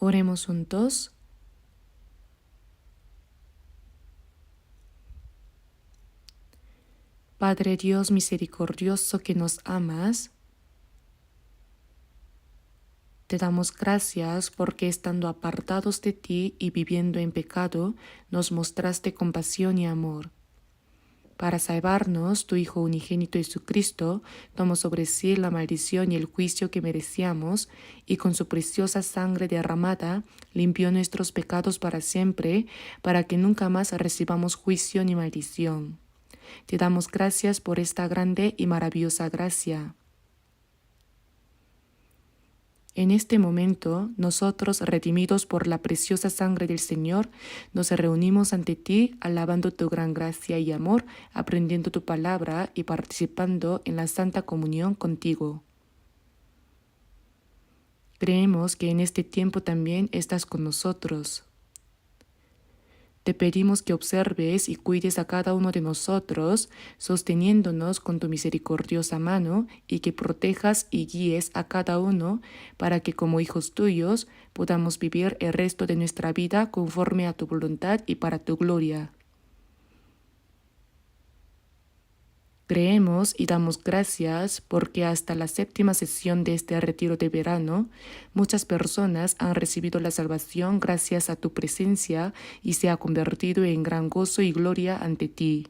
Oremos juntos. Padre Dios misericordioso que nos amas, te damos gracias porque estando apartados de ti y viviendo en pecado, nos mostraste compasión y amor. Para salvarnos, tu Hijo unigénito Jesucristo tomó sobre sí la maldición y el juicio que merecíamos, y con su preciosa sangre derramada limpió nuestros pecados para siempre, para que nunca más recibamos juicio ni maldición. Te damos gracias por esta grande y maravillosa gracia. En este momento, nosotros, redimidos por la preciosa sangre del Señor, nos reunimos ante ti, alabando tu gran gracia y amor, aprendiendo tu palabra y participando en la Santa Comunión contigo. Creemos que en este tiempo también estás con nosotros. Te pedimos que observes y cuides a cada uno de nosotros, sosteniéndonos con tu misericordiosa mano, y que protejas y guíes a cada uno para que como hijos tuyos podamos vivir el resto de nuestra vida conforme a tu voluntad y para tu gloria. Creemos y damos gracias porque hasta la 7ª sesión de este retiro de verano, muchas personas han recibido la salvación gracias a tu presencia y se ha convertido en gran gozo y gloria ante ti.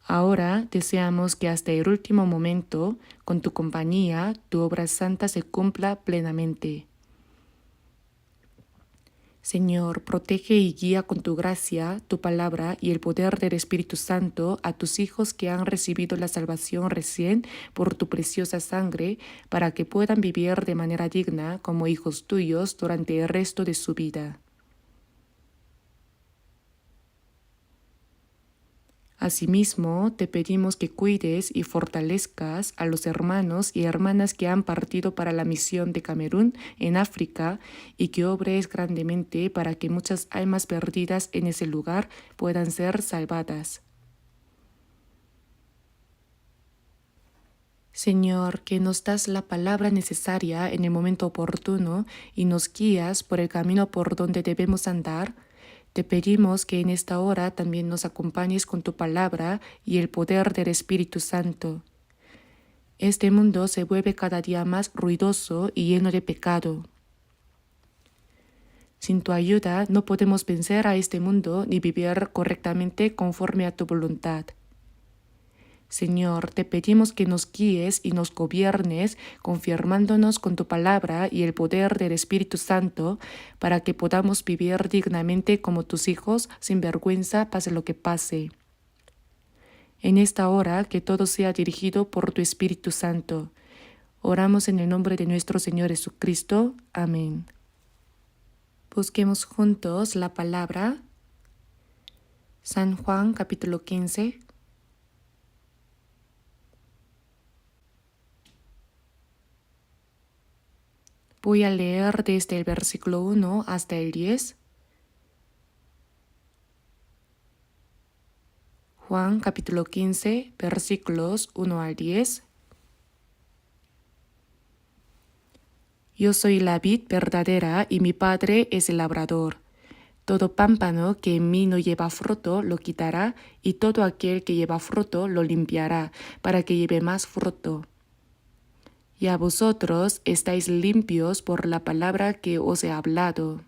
Ahora deseamos que hasta el último momento, con tu compañía, tu obra santa se cumpla plenamente. Señor, protege y guía con tu gracia, tu palabra y el poder del Espíritu Santo a tus hijos que han recibido la salvación recién por tu preciosa sangre, para que puedan vivir de manera digna como hijos tuyos durante el resto de su vida. Asimismo, te pedimos que cuides y fortalezcas a los hermanos y hermanas que han partido para la misión de Camerún en África, y que obres grandemente para que muchas almas perdidas en ese lugar puedan ser salvadas. Señor, que nos das la palabra necesaria en el momento oportuno y nos guías por el camino por donde debemos andar, te pedimos que en esta hora también nos acompañes con tu palabra y el poder del Espíritu Santo. Este mundo se vuelve cada día más ruidoso y lleno de pecado. Sin tu ayuda no podemos vencer a este mundo ni vivir correctamente conforme a tu voluntad. Señor, te pedimos que nos guíes y nos gobiernes, confirmándonos con tu palabra y el poder del Espíritu Santo, para que podamos vivir dignamente como tus hijos, sin vergüenza, pase lo que pase. En esta hora, que todo sea dirigido por tu Espíritu Santo. Oramos en el nombre de nuestro Señor Jesucristo. Amén. Busquemos juntos la palabra. San Juan capítulo 15. Voy a leer desde el versículo 1 hasta el 10. Juan capítulo 15, versículos 1 al 10. Yo soy la vid verdadera y mi Padre es el labrador. Todo pámpano que en mí no lleva fruto lo quitará, y todo aquel que lleva fruto lo limpiará, para que lleve más fruto. Y a vosotros estáis limpios por la palabra que os he hablado.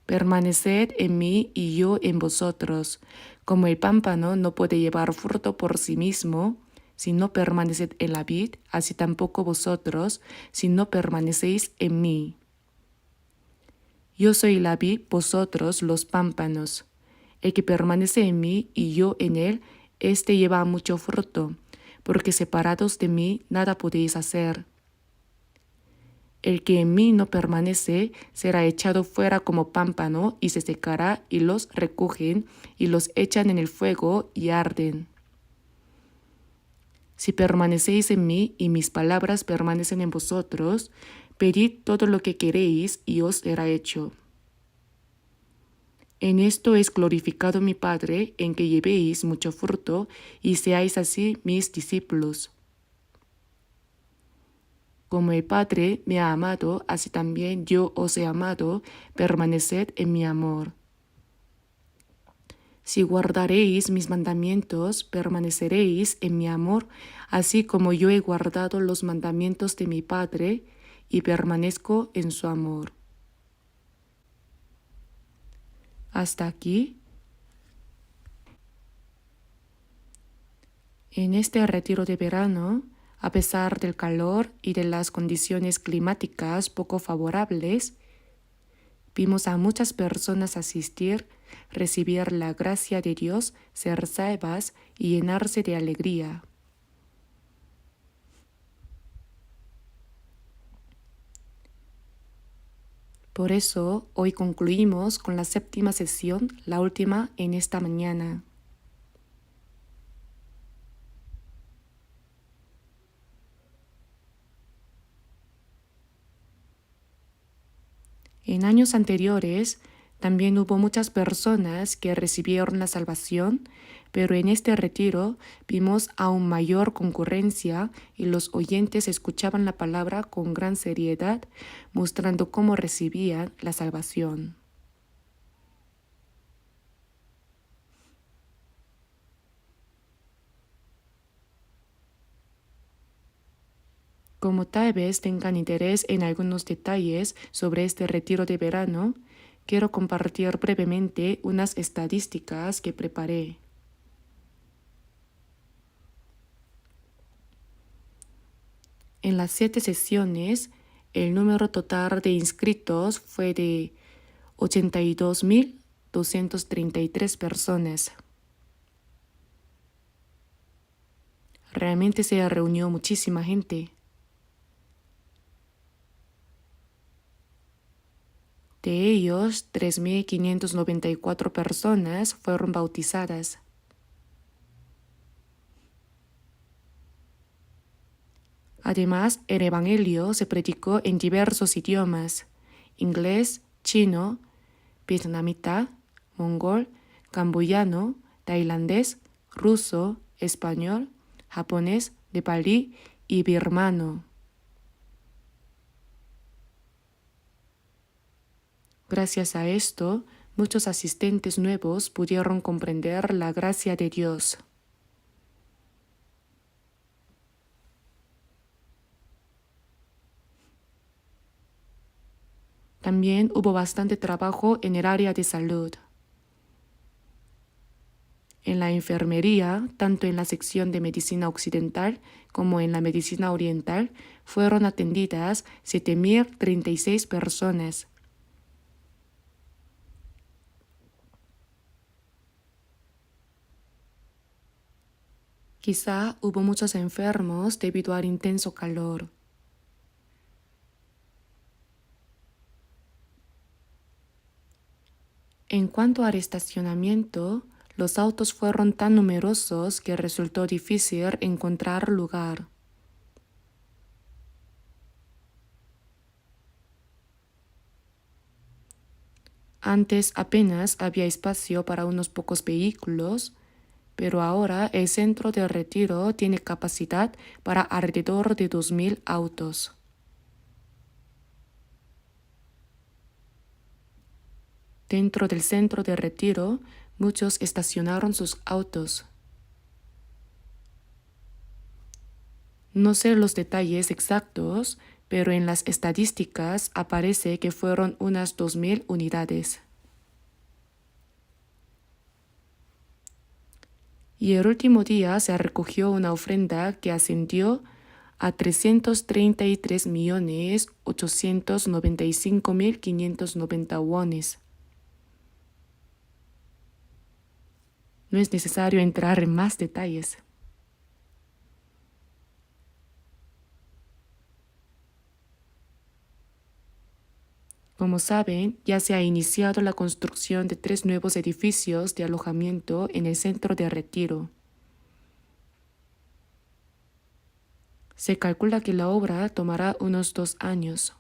Permaneced en mí y yo en vosotros. Como el pámpano no puede llevar fruto por sí mismo, si no permaneced en la vid, así tampoco vosotros, si no permanecéis en mí. Yo soy la vid, vosotros los pámpanos. El que permanece en mí y yo en él, éste lleva mucho fruto, porque separados de mí nada podéis hacer. El que en mí no permanece será echado fuera como pámpano y se secará, y los recogen y los echan en el fuego y arden. Si permanecéis en mí y mis palabras permanecen en vosotros, pedid todo lo que queréis y os será hecho. En esto es glorificado mi Padre, en que llevéis mucho fruto y seáis así mis discípulos. Como el Padre me ha amado, así también yo os he amado, permaneced en mi amor. Si guardaréis mis mandamientos, permaneceréis en mi amor, así como yo he guardado los mandamientos de mi Padre y permanezco en su amor. Hasta aquí. En este retiro de verano, a pesar del calor y de las condiciones climáticas poco favorables, vimos a muchas personas asistir, recibir la gracia de Dios, ser salvas y llenarse de alegría. Por eso, hoy concluimos con la 7ª sesión, la última en esta mañana. En años anteriores, también hubo muchas personas que recibieron la salvación, pero en este retiro vimos aún mayor concurrencia y los oyentes escuchaban la palabra con gran seriedad, mostrando cómo recibían la salvación. Como tal vez tengan interés en algunos detalles sobre este retiro de verano, quiero compartir brevemente unas estadísticas que preparé. En las 7 sesiones, el número total de inscritos fue de 82.233 personas. Realmente se reunió muchísima gente. De ellos, 3.594 personas fueron bautizadas. Además, el Evangelio se predicó en diversos idiomas: inglés, chino, vietnamita, mongol, camboyano, tailandés, ruso, español, japonés, nepalí y birmano. Gracias a esto, muchos asistentes nuevos pudieron comprender la gracia de Dios. También hubo bastante trabajo en el área de salud. En la enfermería, tanto en la sección de medicina occidental como en la medicina oriental, fueron atendidas 7.036 personas. Quizá hubo muchos enfermos debido al intenso calor. En cuanto al estacionamiento, los autos fueron tan numerosos que resultó difícil encontrar lugar. Antes apenas había espacio para unos pocos vehículos, pero ahora el centro de retiro tiene capacidad para alrededor de 2.000 autos. Dentro del centro de retiro, muchos estacionaron sus autos. No sé los detalles exactos, pero en las estadísticas aparece que fueron unas 2.000 unidades. Y el último día se recogió una ofrenda que ascendió a 333.895.590 wones. No es necesario entrar en más detalles. Como saben, ya se ha iniciado la construcción de 3 nuevos edificios de alojamiento en el centro de retiro. Se calcula que la obra tomará unos 2 años.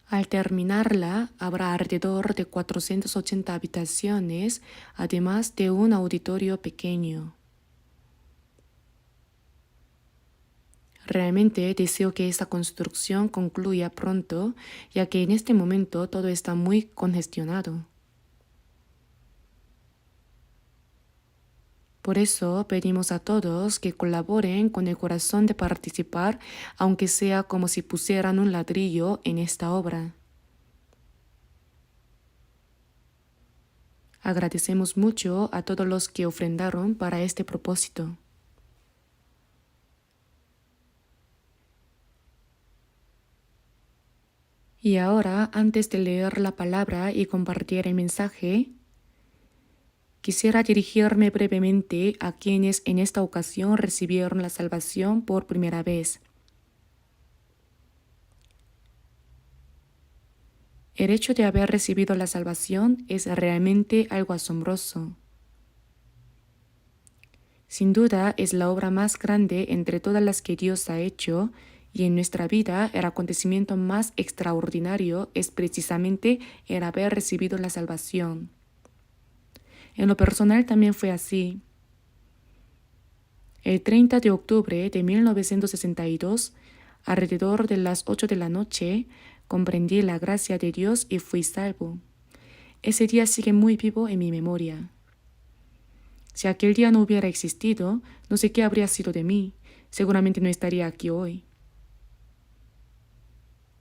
Al terminarla, habrá alrededor de 480 habitaciones, además de un auditorio pequeño. Realmente deseo que esta construcción concluya pronto, ya que en este momento todo está muy congestionado. Por eso pedimos a todos que colaboren con el corazón de participar, aunque sea como si pusieran un ladrillo en esta obra. Agradecemos mucho a todos los que ofrendaron para este propósito. Y ahora, antes de leer la palabra y compartir el mensaje, quisiera dirigirme brevemente a quienes en esta ocasión recibieron la salvación por primera vez. El hecho de haber recibido la salvación es realmente algo asombroso. Sin duda es la obra más grande entre todas las que Dios ha hecho, y en nuestra vida el acontecimiento más extraordinario es precisamente el haber recibido la salvación. En lo personal también fue así. El 30 de octubre de 1962, alrededor de las 8 de la noche, comprendí la gracia de Dios y fui salvo. Ese día sigue muy vivo en mi memoria. Si aquel día no hubiera existido, no sé qué habría sido de mí. Seguramente no estaría aquí hoy.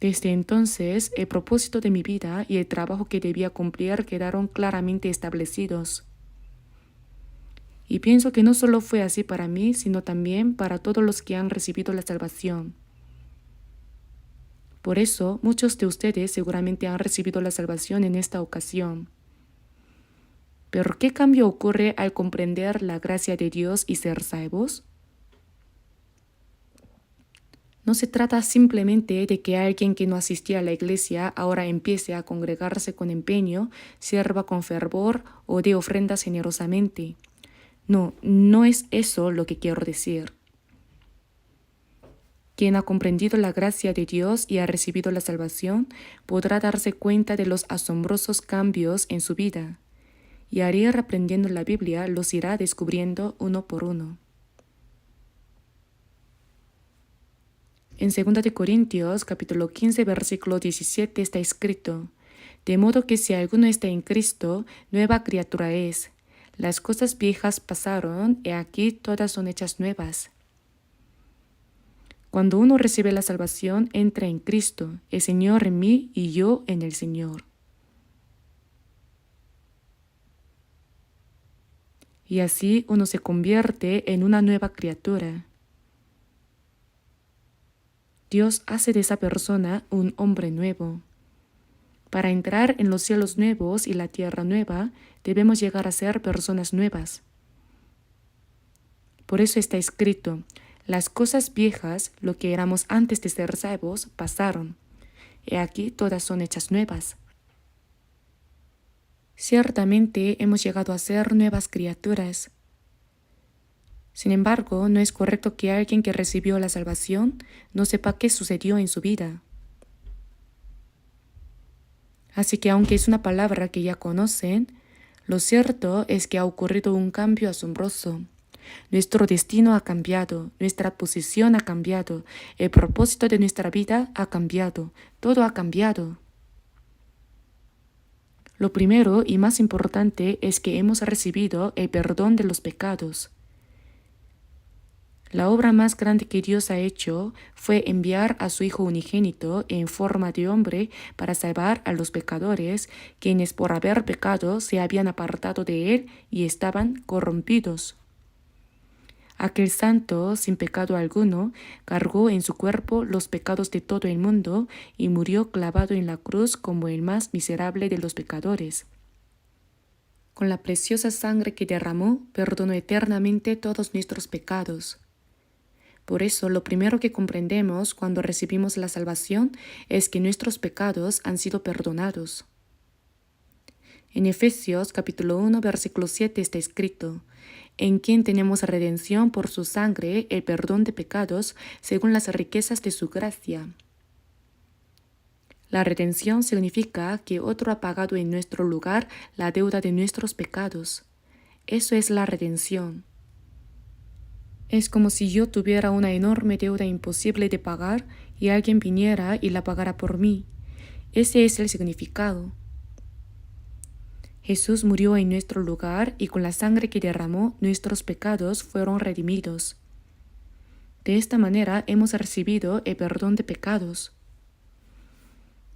Desde entonces, el propósito de mi vida y el trabajo que debía cumplir quedaron claramente establecidos. Y pienso que no solo fue así para mí, sino también para todos los que han recibido la salvación. Por eso, muchos de ustedes seguramente han recibido la salvación en esta ocasión. Pero ¿qué cambio ocurre al comprender la gracia de Dios y ser salvos? No se trata simplemente de que alguien que no asistía a la iglesia ahora empiece a congregarse con empeño, sirva con fervor o dé ofrendas generosamente. No, no es eso lo que quiero decir. Quien ha comprendido la gracia de Dios y ha recibido la salvación podrá darse cuenta de los asombrosos cambios en su vida, y al ir aprendiendo la Biblia los irá descubriendo uno por uno. En 2 de Corintios, capítulo 15, versículo 17 está escrito: de modo que si alguno está en Cristo, nueva criatura es. Las cosas viejas pasaron, y aquí todas son hechas nuevas. Cuando uno recibe la salvación, entra en Cristo, el Señor en mí y yo en el Señor. Y así uno se convierte en una nueva criatura. Dios hace de esa persona un hombre nuevo. Para entrar en los cielos nuevos y la tierra nueva, debemos llegar a ser personas nuevas. Por eso está escrito: las cosas viejas, lo que éramos antes de ser salvos, pasaron. He aquí todas son hechas nuevas. Ciertamente hemos llegado a ser nuevas criaturas. Sin embargo, no es correcto que alguien que recibió la salvación no sepa qué sucedió en su vida. Así que aunque es una palabra que ya conocen, lo cierto es que ha ocurrido un cambio asombroso. Nuestro destino ha cambiado, nuestra posición ha cambiado, el propósito de nuestra vida ha cambiado, todo ha cambiado. Lo primero y más importante es que hemos recibido el perdón de los pecados. La obra más grande que Dios ha hecho fue enviar a su Hijo unigénito en forma de hombre para salvar a los pecadores, quienes por haber pecado se habían apartado de Él y estaban corrompidos. Aquel santo, sin pecado alguno, cargó en su cuerpo los pecados de todo el mundo y murió clavado en la cruz como el más miserable de los pecadores. Con la preciosa sangre que derramó, perdonó eternamente todos nuestros pecados. Por eso, lo primero que comprendemos cuando recibimos la salvación es que nuestros pecados han sido perdonados. En Efesios capítulo 1, versículo 7 está escrito: en quien tenemos redención por su sangre, el perdón de pecados, según las riquezas de su gracia. La redención significa que otro ha pagado en nuestro lugar la deuda de nuestros pecados. Eso es la redención. Es como si yo tuviera una enorme deuda imposible de pagar y alguien viniera y la pagara por mí. Ese es el significado. Jesús murió en nuestro lugar y con la sangre que derramó, nuestros pecados fueron redimidos. De esta manera hemos recibido el perdón de pecados.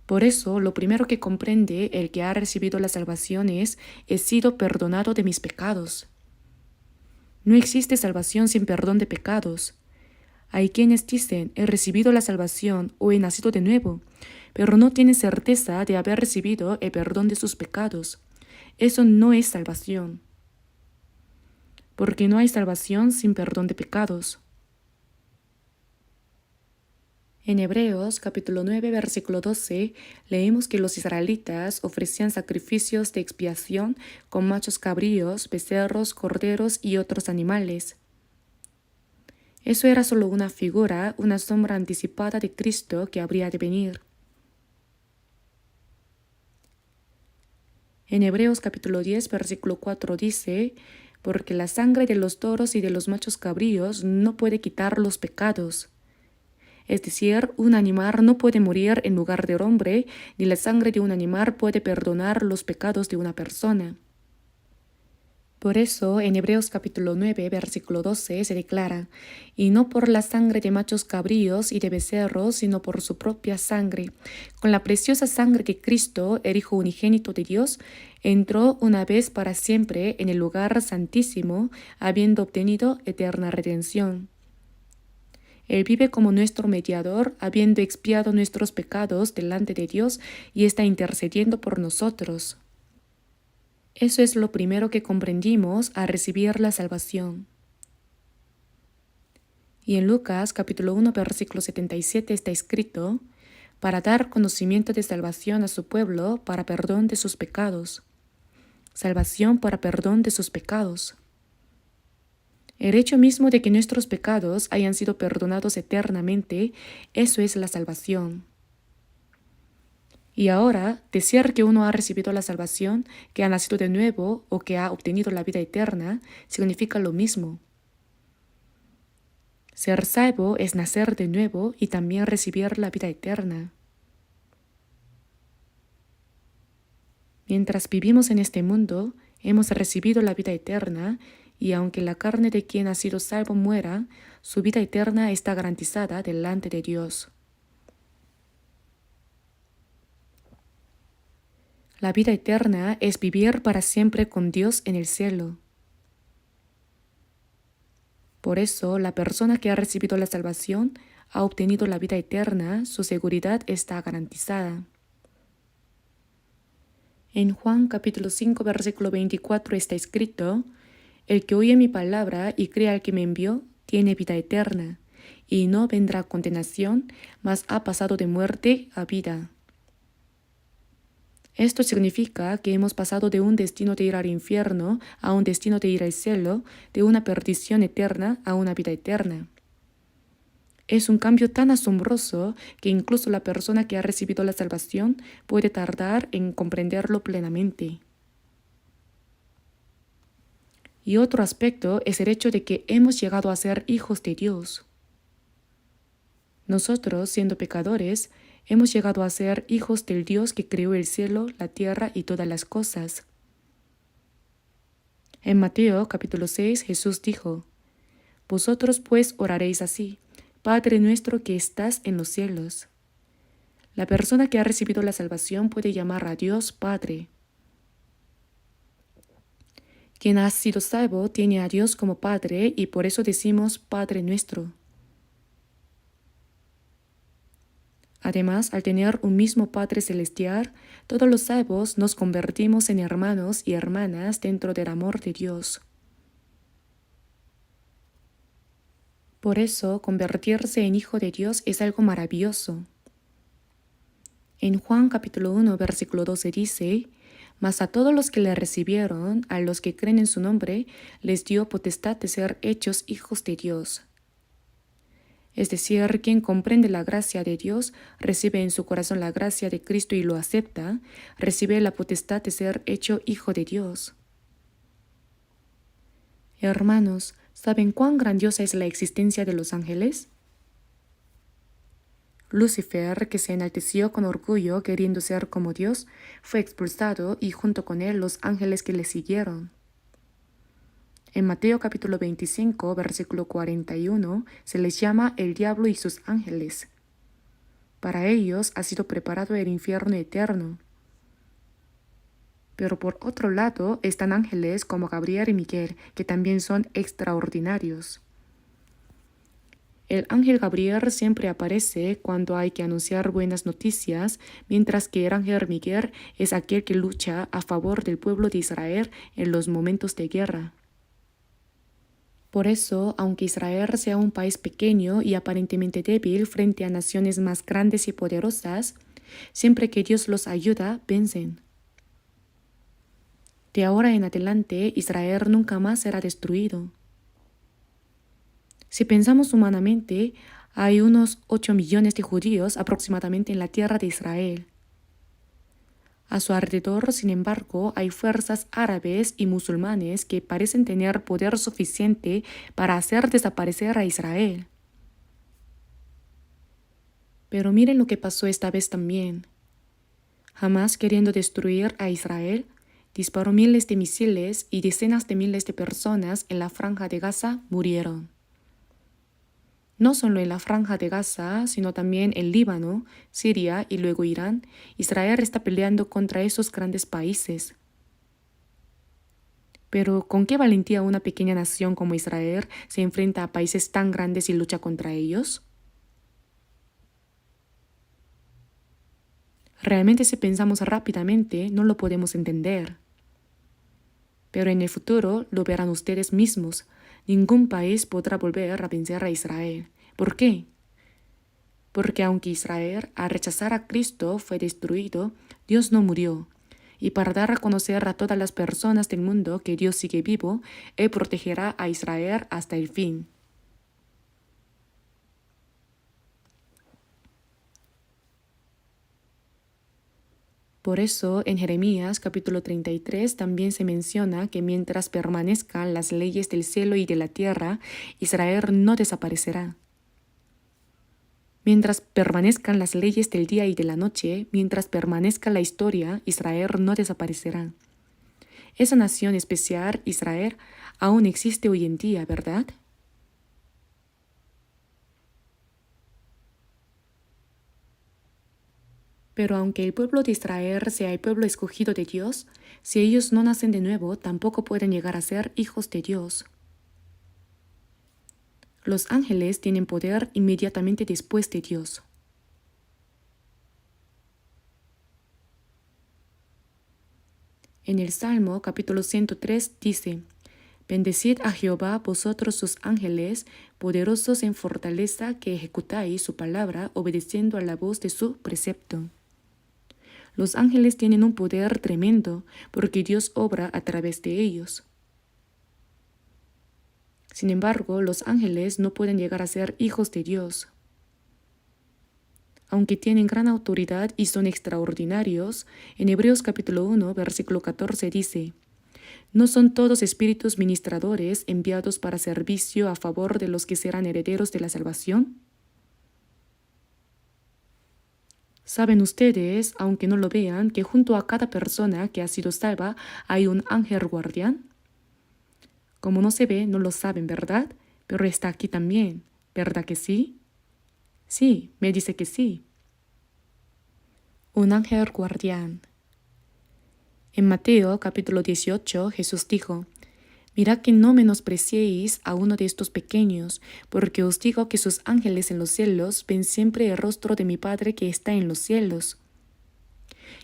Por eso, lo primero que comprende el que ha recibido la salvación es: he sido perdonado de mis pecados. No existe salvación sin perdón de pecados. Hay quienes dicen: he recibido la salvación o he nacido de nuevo, pero no tienen certeza de haber recibido el perdón de sus pecados. Eso no es salvación, porque no hay salvación sin perdón de pecados. En Hebreos capítulo 9, versículo 12, leemos que los israelitas ofrecían sacrificios de expiación con machos cabríos, becerros, corderos y otros animales. Eso era solo una figura, una sombra anticipada de Cristo que habría de venir. En Hebreos capítulo 10, versículo 4 dice: porque la sangre de los toros y de los machos cabríos no puede quitar los pecados. Es decir, un animal no puede morir en lugar del hombre, ni la sangre de un animal puede perdonar los pecados de una persona. Por eso, en Hebreos capítulo 9, versículo 12, se declara: y no por la sangre de machos cabríos y de becerros, sino por su propia sangre, con la preciosa sangre de Cristo, el Hijo unigénito de Dios, entró una vez para siempre en el lugar santísimo, habiendo obtenido eterna redención. Él vive como nuestro mediador, habiendo expiado nuestros pecados delante de Dios y está intercediendo por nosotros. Eso es lo primero que comprendimos al recibir la salvación. Y en Lucas capítulo 1, versículo 77 está escrito: para dar conocimiento de salvación a su pueblo para perdón de sus pecados. Salvación para perdón de sus pecados. El hecho mismo de que nuestros pecados hayan sido perdonados eternamente, eso es la salvación. Y ahora, decir que uno ha recibido la salvación, que ha nacido de nuevo o que ha obtenido la vida eterna, significa lo mismo. Ser salvo es nacer de nuevo y también recibir la vida eterna. Mientras vivimos en este mundo, hemos recibido la vida eterna, y aunque la carne de quien ha sido salvo muera, su vida eterna está garantizada delante de Dios. La vida eterna es vivir para siempre con Dios en el cielo. Por eso, la persona que ha recibido la salvación ha obtenido la vida eterna, su seguridad está garantizada. En Juan capítulo 5, versículo 24 está escrito: el que oye mi palabra y cree al que me envió, tiene vida eterna, y no vendrá condenación, mas ha pasado de muerte a vida. Esto significa que hemos pasado de un destino de ir al infierno a un destino de ir al cielo, de una perdición eterna a una vida eterna. Es un cambio tan asombroso que incluso la persona que ha recibido la salvación puede tardar en comprenderlo plenamente. Y otro aspecto es el hecho de que hemos llegado a ser hijos de Dios. Nosotros, siendo pecadores, hemos llegado a ser hijos del Dios que creó el cielo, la tierra y todas las cosas. En Mateo capítulo 6, Jesús dijo: vosotros pues oraréis así: Padre nuestro que estás en los cielos. La persona que ha recibido la salvación puede llamar a Dios Padre. Quien ha sido salvo tiene a Dios como Padre y por eso decimos Padre nuestro. Además, al tener un mismo Padre celestial, todos los salvos nos convertimos en hermanos y hermanas dentro del amor de Dios. Por eso, convertirse en hijo de Dios es algo maravilloso. En Juan capítulo 1, versículo 12 dice: mas a todos los que le recibieron, a los que creen en su nombre, les dio potestad de ser hechos hijos de Dios. Es decir, quien comprende la gracia de Dios, recibe en su corazón la gracia de Cristo y lo acepta, recibe la potestad de ser hecho hijo de Dios. Hermanos, ¿Saben cuán grandiosa es la existencia de los ángeles? Lucifer, que se enalteció con orgullo queriendo ser como Dios, fue expulsado y junto con él los ángeles que le siguieron. En Mateo capítulo 25, versículo 41, se les llama el diablo y sus ángeles. Para ellos ha sido preparado el infierno eterno. Pero por otro lado están ángeles como Gabriel y Miguel, que también son extraordinarios. El ángel Gabriel siempre aparece cuando hay que anunciar buenas noticias, mientras que el ángel Miguel es aquel que lucha a favor del pueblo de Israel en los momentos de guerra. Por eso, aunque Israel sea un país pequeño y aparentemente débil frente a naciones más grandes y poderosas, siempre que Dios los ayuda, vencen. De ahora en adelante, Israel nunca más será destruido. Si pensamos humanamente, hay unos 8 millones de judíos aproximadamente en la tierra de Israel. A su alrededor, sin embargo, hay fuerzas árabes y musulmanes que parecen tener poder suficiente para hacer desaparecer a Israel. Pero miren lo que pasó esta vez también. Hamás, queriendo destruir a Israel, disparó miles de misiles y decenas de miles de personas en la franja de Gaza murieron. No solo en la franja de Gaza, sino también en Líbano, Siria y luego Irán, Israel está peleando contra esos grandes países. Pero ¿con qué valentía una pequeña nación como Israel se enfrenta a países tan grandes y lucha contra ellos? Realmente si pensamos rápidamente no lo podemos entender. Pero en el futuro lo verán ustedes mismos. Ningún país podrá volver a vencer a Israel. ¿Por qué? Porque aunque Israel, al rechazar a Cristo, fue destruido, Dios no murió. Y para dar a conocer a todas las personas del mundo que Dios sigue vivo, Él protegerá a Israel hasta el fin. Por eso, en Jeremías capítulo 33 también se menciona que mientras permanezcan las leyes del cielo y de la tierra, Israel no desaparecerá. Mientras permanezcan las leyes del día y de la noche, mientras permanezca la historia, Israel no desaparecerá. Esa nación especial, Israel, aún existe hoy en día, ¿verdad? Pero aunque el pueblo de Israel sea el pueblo escogido de Dios, si ellos no nacen de nuevo, tampoco pueden llegar a ser hijos de Dios. Los ángeles tienen poder inmediatamente después de Dios. En el Salmo capítulo 103 dice: Bendecid a Jehová vosotros sus ángeles, poderosos en fortaleza que ejecutáis su palabra obedeciendo a la voz de su precepto. Los ángeles tienen un poder tremendo porque Dios obra a través de ellos. Sin embargo, los ángeles no pueden llegar a ser hijos de Dios. Aunque tienen gran autoridad y son extraordinarios, en Hebreos capítulo 1, versículo 14 dice: ¿No son todos espíritus ministradores enviados para servicio a favor de los que serán herederos de la salvación? ¿Saben ustedes, aunque no lo vean, que junto a cada persona que ha sido salva hay un ángel guardián? Como no se ve, no lo saben, ¿verdad? Pero está aquí también, ¿verdad que sí? Sí, me dice que sí. Un ángel guardián. En Mateo capítulo 18 Jesús dijo: Mirad que no menospreciéis a uno de estos pequeños, porque os digo que sus ángeles en los cielos ven siempre el rostro de mi Padre que está en los cielos.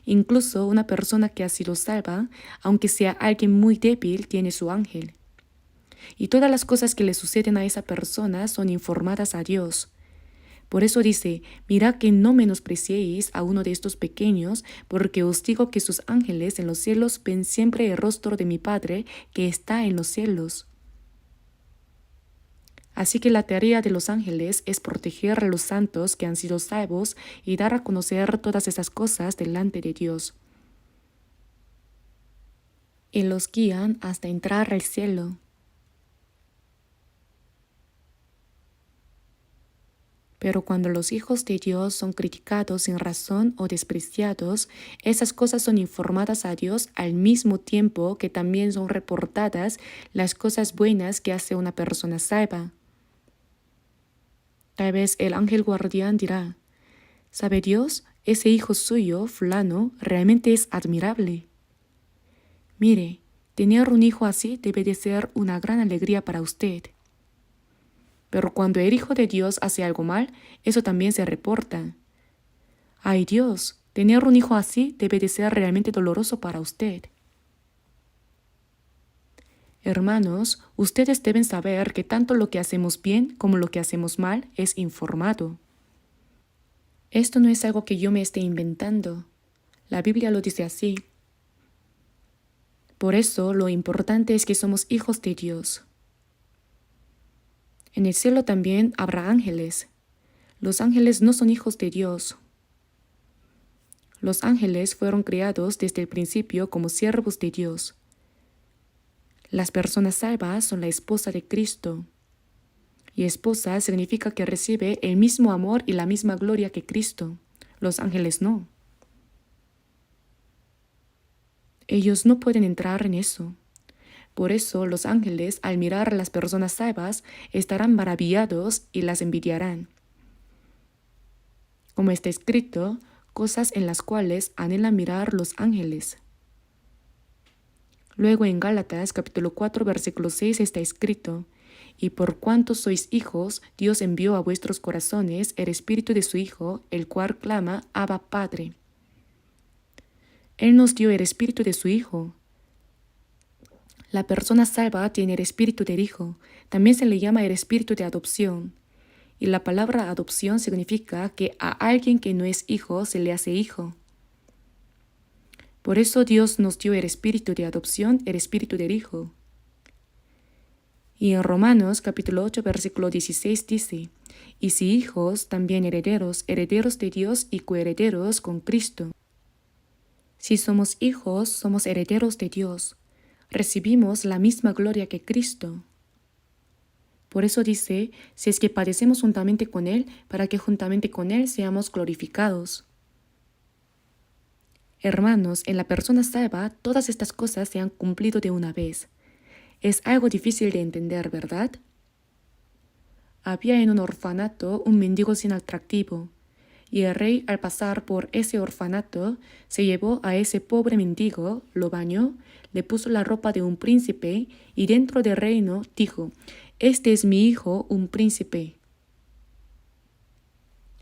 Incluso una persona que ha sido salva, aunque sea alguien muy débil, tiene su ángel. Y todas las cosas que le suceden a esa persona son informadas a Dios. Por eso dice: mirad que no menospreciéis a uno de estos pequeños, porque os digo que sus ángeles en los cielos ven siempre el rostro de mi Padre que está en los cielos. Así que la tarea de los ángeles es proteger a los santos que han sido salvos y dar a conocer todas esas cosas delante de Dios. Y los guían hasta entrar al cielo. Pero cuando los hijos de Dios son criticados sin razón o despreciados, esas cosas son informadas a Dios al mismo tiempo que también son reportadas las cosas buenas que hace una persona salva. Tal vez el ángel guardián dirá: ¿sabe Dios? Ese hijo suyo, fulano, realmente es admirable. Mire, tener un hijo así debe de ser una gran alegría para usted. Pero cuando el Hijo de Dios hace algo mal, eso también se reporta. ¡Ay Dios! Tener un hijo así debe de ser realmente doloroso para usted. Hermanos, ustedes deben saber que tanto lo que hacemos bien como lo que hacemos mal es informado. Esto no es algo que yo me esté inventando. La Biblia lo dice así. Por eso lo importante es que somos hijos de Dios. En el cielo también habrá ángeles. Los ángeles no son hijos de Dios. Los ángeles fueron creados desde el principio como siervos de Dios. Las personas salvas son la esposa de Cristo. Y esposa significa que recibe el mismo amor y la misma gloria que Cristo. Los ángeles no. Ellos no pueden entrar en eso. Por eso los ángeles, al mirar a las personas salvas, estarán maravillados y las envidiarán. Como está escrito, cosas en las cuales anhelan mirar los ángeles. Luego en Gálatas capítulo 4 versículo 6 está escrito: y por cuanto sois hijos, Dios envió a vuestros corazones el espíritu de su Hijo, el cual clama: Abba, Padre. Él nos dio el espíritu de su Hijo. La persona salva tiene el espíritu del Hijo. También se le llama el espíritu de adopción. Y la palabra adopción significa que a alguien que no es hijo se le hace hijo. Por eso Dios nos dio el espíritu de adopción, el espíritu del Hijo. Y en Romanos capítulo 8 versículo 16 dice: y si hijos, también herederos, herederos de Dios y coherederos con Cristo. Si somos hijos, somos herederos de Dios. Recibimos la misma gloria que Cristo. Por eso dice: si es que padecemos juntamente con Él, para que juntamente con Él seamos glorificados. Hermanos, en la persona salva, todas estas cosas se han cumplido de una vez. Es algo difícil de entender, ¿verdad? Había en un orfanato un mendigo sin atractivo, y el rey, al pasar por ese orfanato, se llevó a ese pobre mendigo, lo bañó, le puso la ropa de un príncipe, y dentro del reino dijo: este es mi hijo, un príncipe.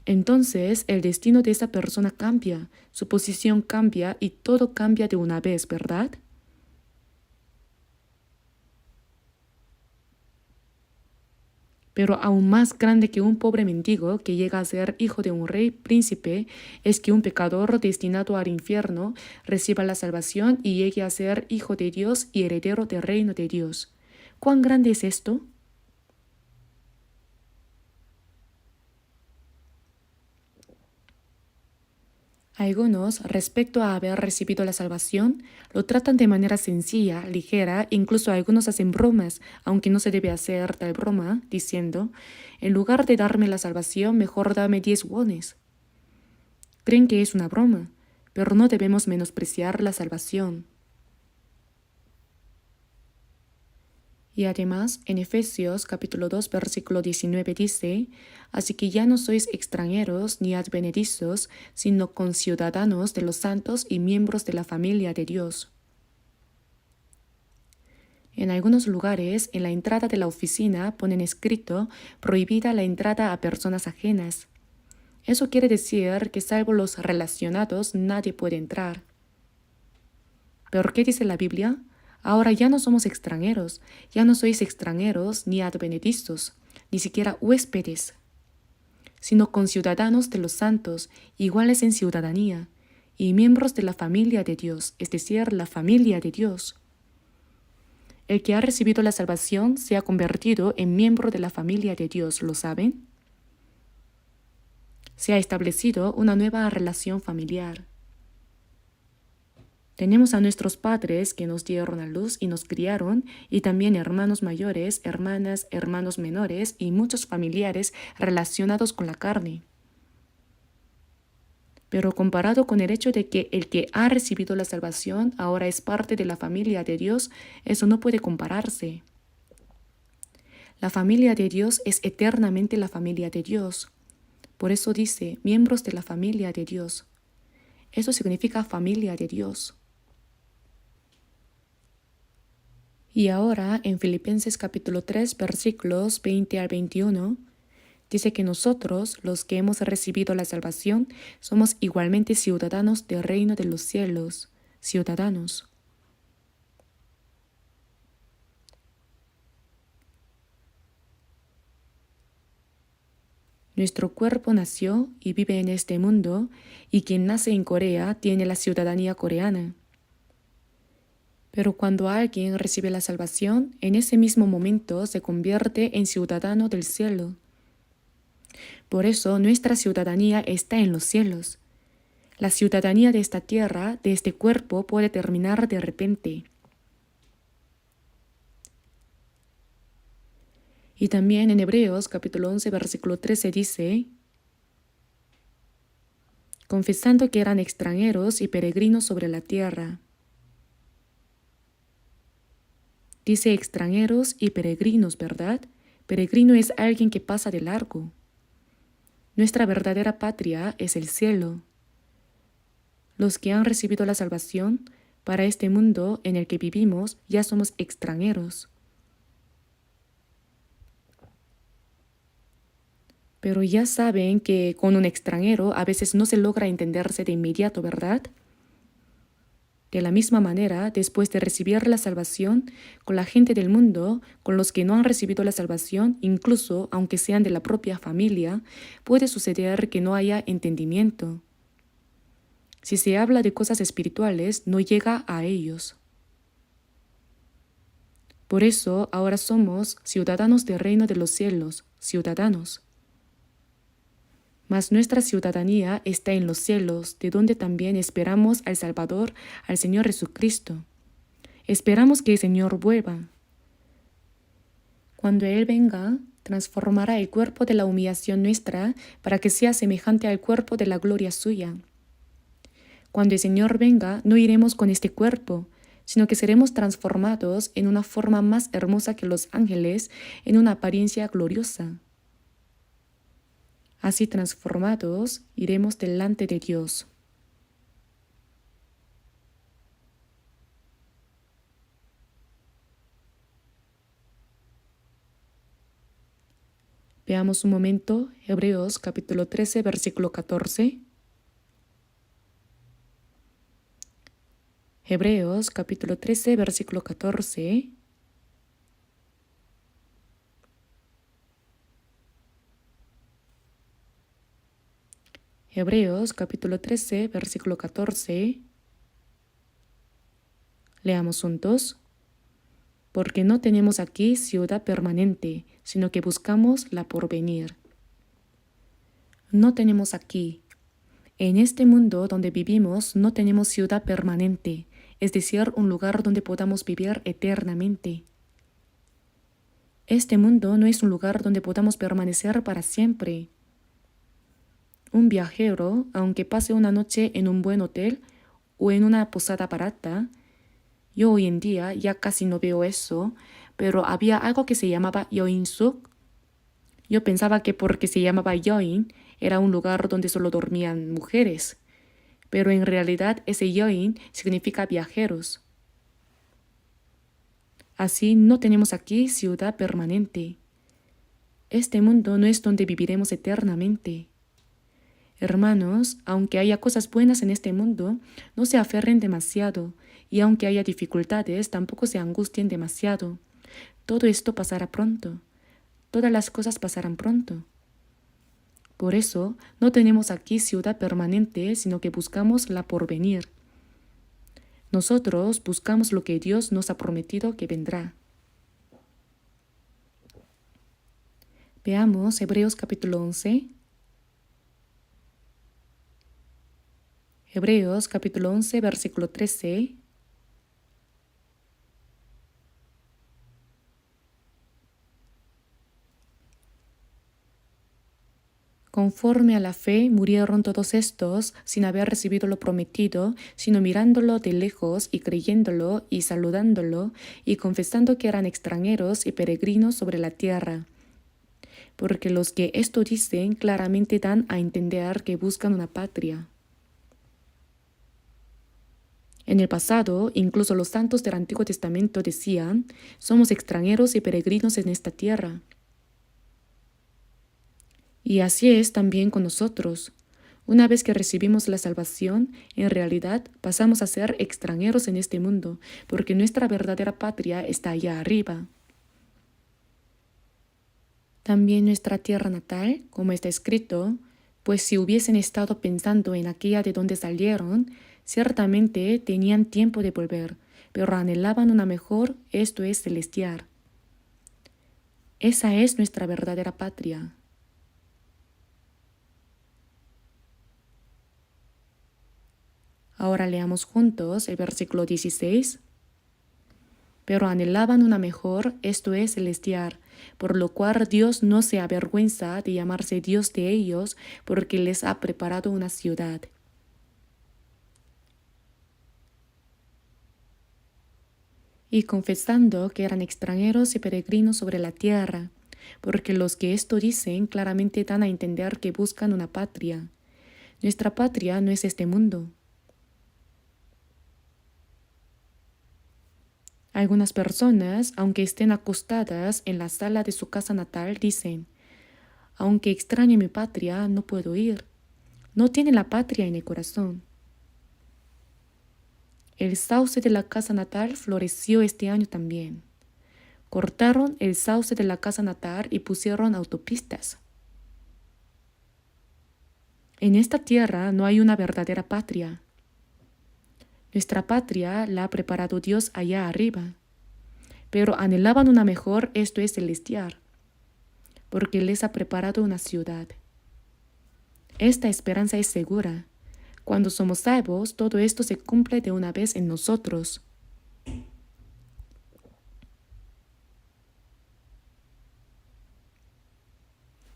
Entonces el destino de esa persona cambia, su posición cambia y todo cambia de una vez, ¿verdad? Pero aún más grande que un pobre mendigo que llega a ser hijo de un rey príncipe es que un pecador destinado al infierno reciba la salvación y llegue a ser hijo de Dios y heredero del reino de Dios. ¿Cuán grande es esto? Algunos, respecto a haber recibido la salvación, lo tratan de manera sencilla, ligera, incluso algunos hacen bromas, aunque no se debe hacer tal broma, diciendo: en lugar de darme la salvación, mejor dame 10 wones. Creen que es una broma, pero no debemos menospreciar la salvación. Y además, en Efesios capítulo 2 versículo 19 dice: así que ya no sois extranjeros ni advenedizos, sino conciudadanos de los santos y miembros de la familia de Dios. En algunos lugares, en la entrada de la oficina ponen escrito: prohibida la entrada a personas ajenas. Eso quiere decir que salvo los relacionados nadie puede entrar. ¿Pero qué dice la Biblia? Ahora ya no somos extranjeros, ya no sois extranjeros ni advenedizos, ni siquiera huéspedes, sino conciudadanos de los santos, iguales en ciudadanía, y miembros de la familia de Dios, es decir, la familia de Dios. El que ha recibido la salvación se ha convertido en miembro de la familia de Dios, ¿lo saben? Se ha establecido una nueva relación familiar. Tenemos a nuestros padres que nos dieron a luz y nos criaron, y también hermanos mayores, hermanas, hermanos menores y muchos familiares relacionados con la carne. Pero comparado con el hecho de que el que ha recibido la salvación ahora es parte de la familia de Dios, eso no puede compararse. La familia de Dios es eternamente la familia de Dios. Por eso dice, miembros de la familia de Dios. Eso significa familia de Dios. Y ahora en Filipenses capítulo 3 versículos 20 al 21, dice que nosotros, los que hemos recibido la salvación, somos igualmente ciudadanos del reino de los cielos, ciudadanos. Nuestro cuerpo nació y vive en este mundo, y quien nace en Corea tiene la ciudadanía coreana. Pero cuando alguien recibe la salvación, en ese mismo momento se convierte en ciudadano del cielo. Por eso nuestra ciudadanía está en los cielos. La ciudadanía de esta tierra, de este cuerpo, puede terminar de repente. Y también en Hebreos capítulo 11 versículo 13 dice, confesando que eran extranjeros y peregrinos sobre la tierra. Dice extranjeros y peregrinos, ¿verdad? Peregrino es alguien que pasa de largo. Nuestra verdadera patria es el cielo. Los que han recibido la salvación, para este mundo en el que vivimos ya somos extranjeros. Pero ya saben que con un extranjero a veces no se logra entenderse de inmediato, ¿verdad? De la misma manera, después de recibir la salvación, con la gente del mundo, con los que no han recibido la salvación, incluso aunque sean de la propia familia, puede suceder que no haya entendimiento. Si se habla de cosas espirituales, no llega a ellos. Por eso ahora somos ciudadanos del reino de los cielos, ciudadanos. Mas nuestra ciudadanía está en los cielos, de donde también esperamos al Salvador, al Señor Jesucristo. Esperamos que el Señor vuelva. Cuando Él venga, transformará el cuerpo de la humillación nuestra para que sea semejante al cuerpo de la gloria suya. Cuando el Señor venga, no iremos con este cuerpo, sino que seremos transformados en una forma más hermosa que los ángeles, en una apariencia gloriosa. Así transformados, iremos delante de Dios. Veamos un momento Hebreos capítulo 13, versículo 14. Hebreos capítulo 13, versículo 14. Hebreos capítulo 13, versículo 14. Leamos juntos. Porque no tenemos aquí ciudad permanente, sino que buscamos la porvenir. No tenemos aquí. En este mundo donde vivimos no tenemos ciudad permanente, es decir, un lugar donde podamos vivir eternamente. Este mundo no es un lugar donde podamos permanecer para siempre. Un viajero, aunque pase una noche en un buen hotel o en una posada barata, yo hoy en día ya casi no veo eso, pero había algo que se llamaba Yoin-suk. Yo pensaba que porque se llamaba Yoin era un lugar donde solo dormían mujeres, pero en realidad ese Yoin significa viajeros. Así no tenemos aquí ciudad permanente. Este mundo no es donde viviremos eternamente. Hermanos, aunque haya cosas buenas en este mundo, no se aferren demasiado, y aunque haya dificultades, tampoco se angustien demasiado. Todo esto pasará pronto. Todas las cosas pasarán pronto. Por eso, no tenemos aquí ciudad permanente, sino que buscamos la porvenir. Nosotros buscamos lo que Dios nos ha prometido que vendrá. Veamos Hebreos capítulo 11. Hebreos capítulo 11, versículo 13. Conforme a la fe murieron todos estos sin haber recibido lo prometido, sino mirándolo de lejos y creyéndolo y saludándolo y confesando que eran extranjeros y peregrinos sobre la tierra. Porque los que esto dicen claramente dan a entender que buscan una patria. En el pasado, incluso los santos del Antiguo Testamento decían, somos extranjeros y peregrinos en esta tierra. Y así es también con nosotros. Una vez que recibimos la salvación, en realidad pasamos a ser extranjeros en este mundo, porque nuestra verdadera patria está allá arriba. También nuestra tierra natal, como está escrito, pues si hubiesen estado pensando en aquella de donde salieron, ciertamente tenían tiempo de volver, pero anhelaban una mejor, esto es celestial. Esa es nuestra verdadera patria. Ahora leamos juntos el versículo 16. Pero anhelaban una mejor, esto es celestial, por lo cual Dios no se avergüenza de llamarse Dios de ellos, porque les ha preparado una ciudad. Y confesando que eran extranjeros y peregrinos sobre la tierra, porque los que esto dicen claramente dan a entender que buscan una patria. Nuestra patria no es este mundo. Algunas personas, aunque estén acostadas en la sala de su casa natal, dicen, aunque extrañe mi patria, no puedo ir. No tiene la patria en el corazón. El sauce de la casa natal floreció este año también. Cortaron el sauce de la casa natal y pusieron autopistas. En esta tierra no hay una verdadera patria. Nuestra patria la ha preparado Dios allá arriba. Pero anhelaban una mejor, esto es celestial, porque les ha preparado una ciudad. Esta esperanza es segura. Cuando somos salvos, todo esto se cumple de una vez en nosotros.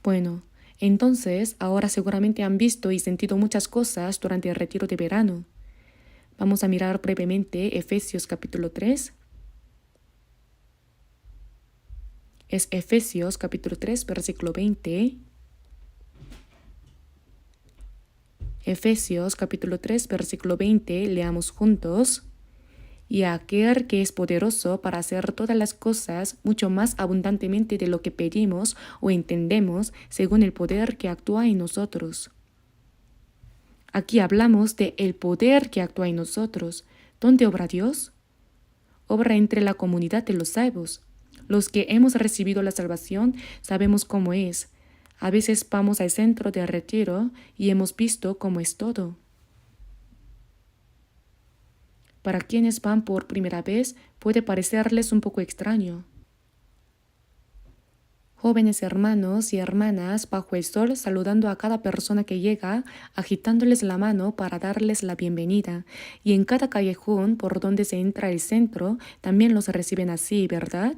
Bueno, entonces ahora seguramente han visto y sentido muchas cosas durante el retiro de verano. Vamos a mirar brevemente Efesios capítulo 3. Es Efesios capítulo 3, versículo 20. Efesios capítulo 3, versículo 20, leamos juntos. Y a aquel que es poderoso para hacer todas las cosas mucho más abundantemente de lo que pedimos o entendemos, según el poder que actúa en nosotros. Aquí hablamos de el poder que actúa en nosotros. ¿Dónde obra Dios? Obra entre la comunidad de los salvos. Los que hemos recibido la salvación sabemos cómo es. A veces vamos al centro de retiro y hemos visto cómo es todo. Para quienes van por primera vez puede parecerles un poco extraño. Jóvenes hermanos y hermanas bajo el sol saludando a cada persona que llega, agitándoles la mano para darles la bienvenida, y en cada callejón por donde se entra el centro también los reciben así, ¿verdad?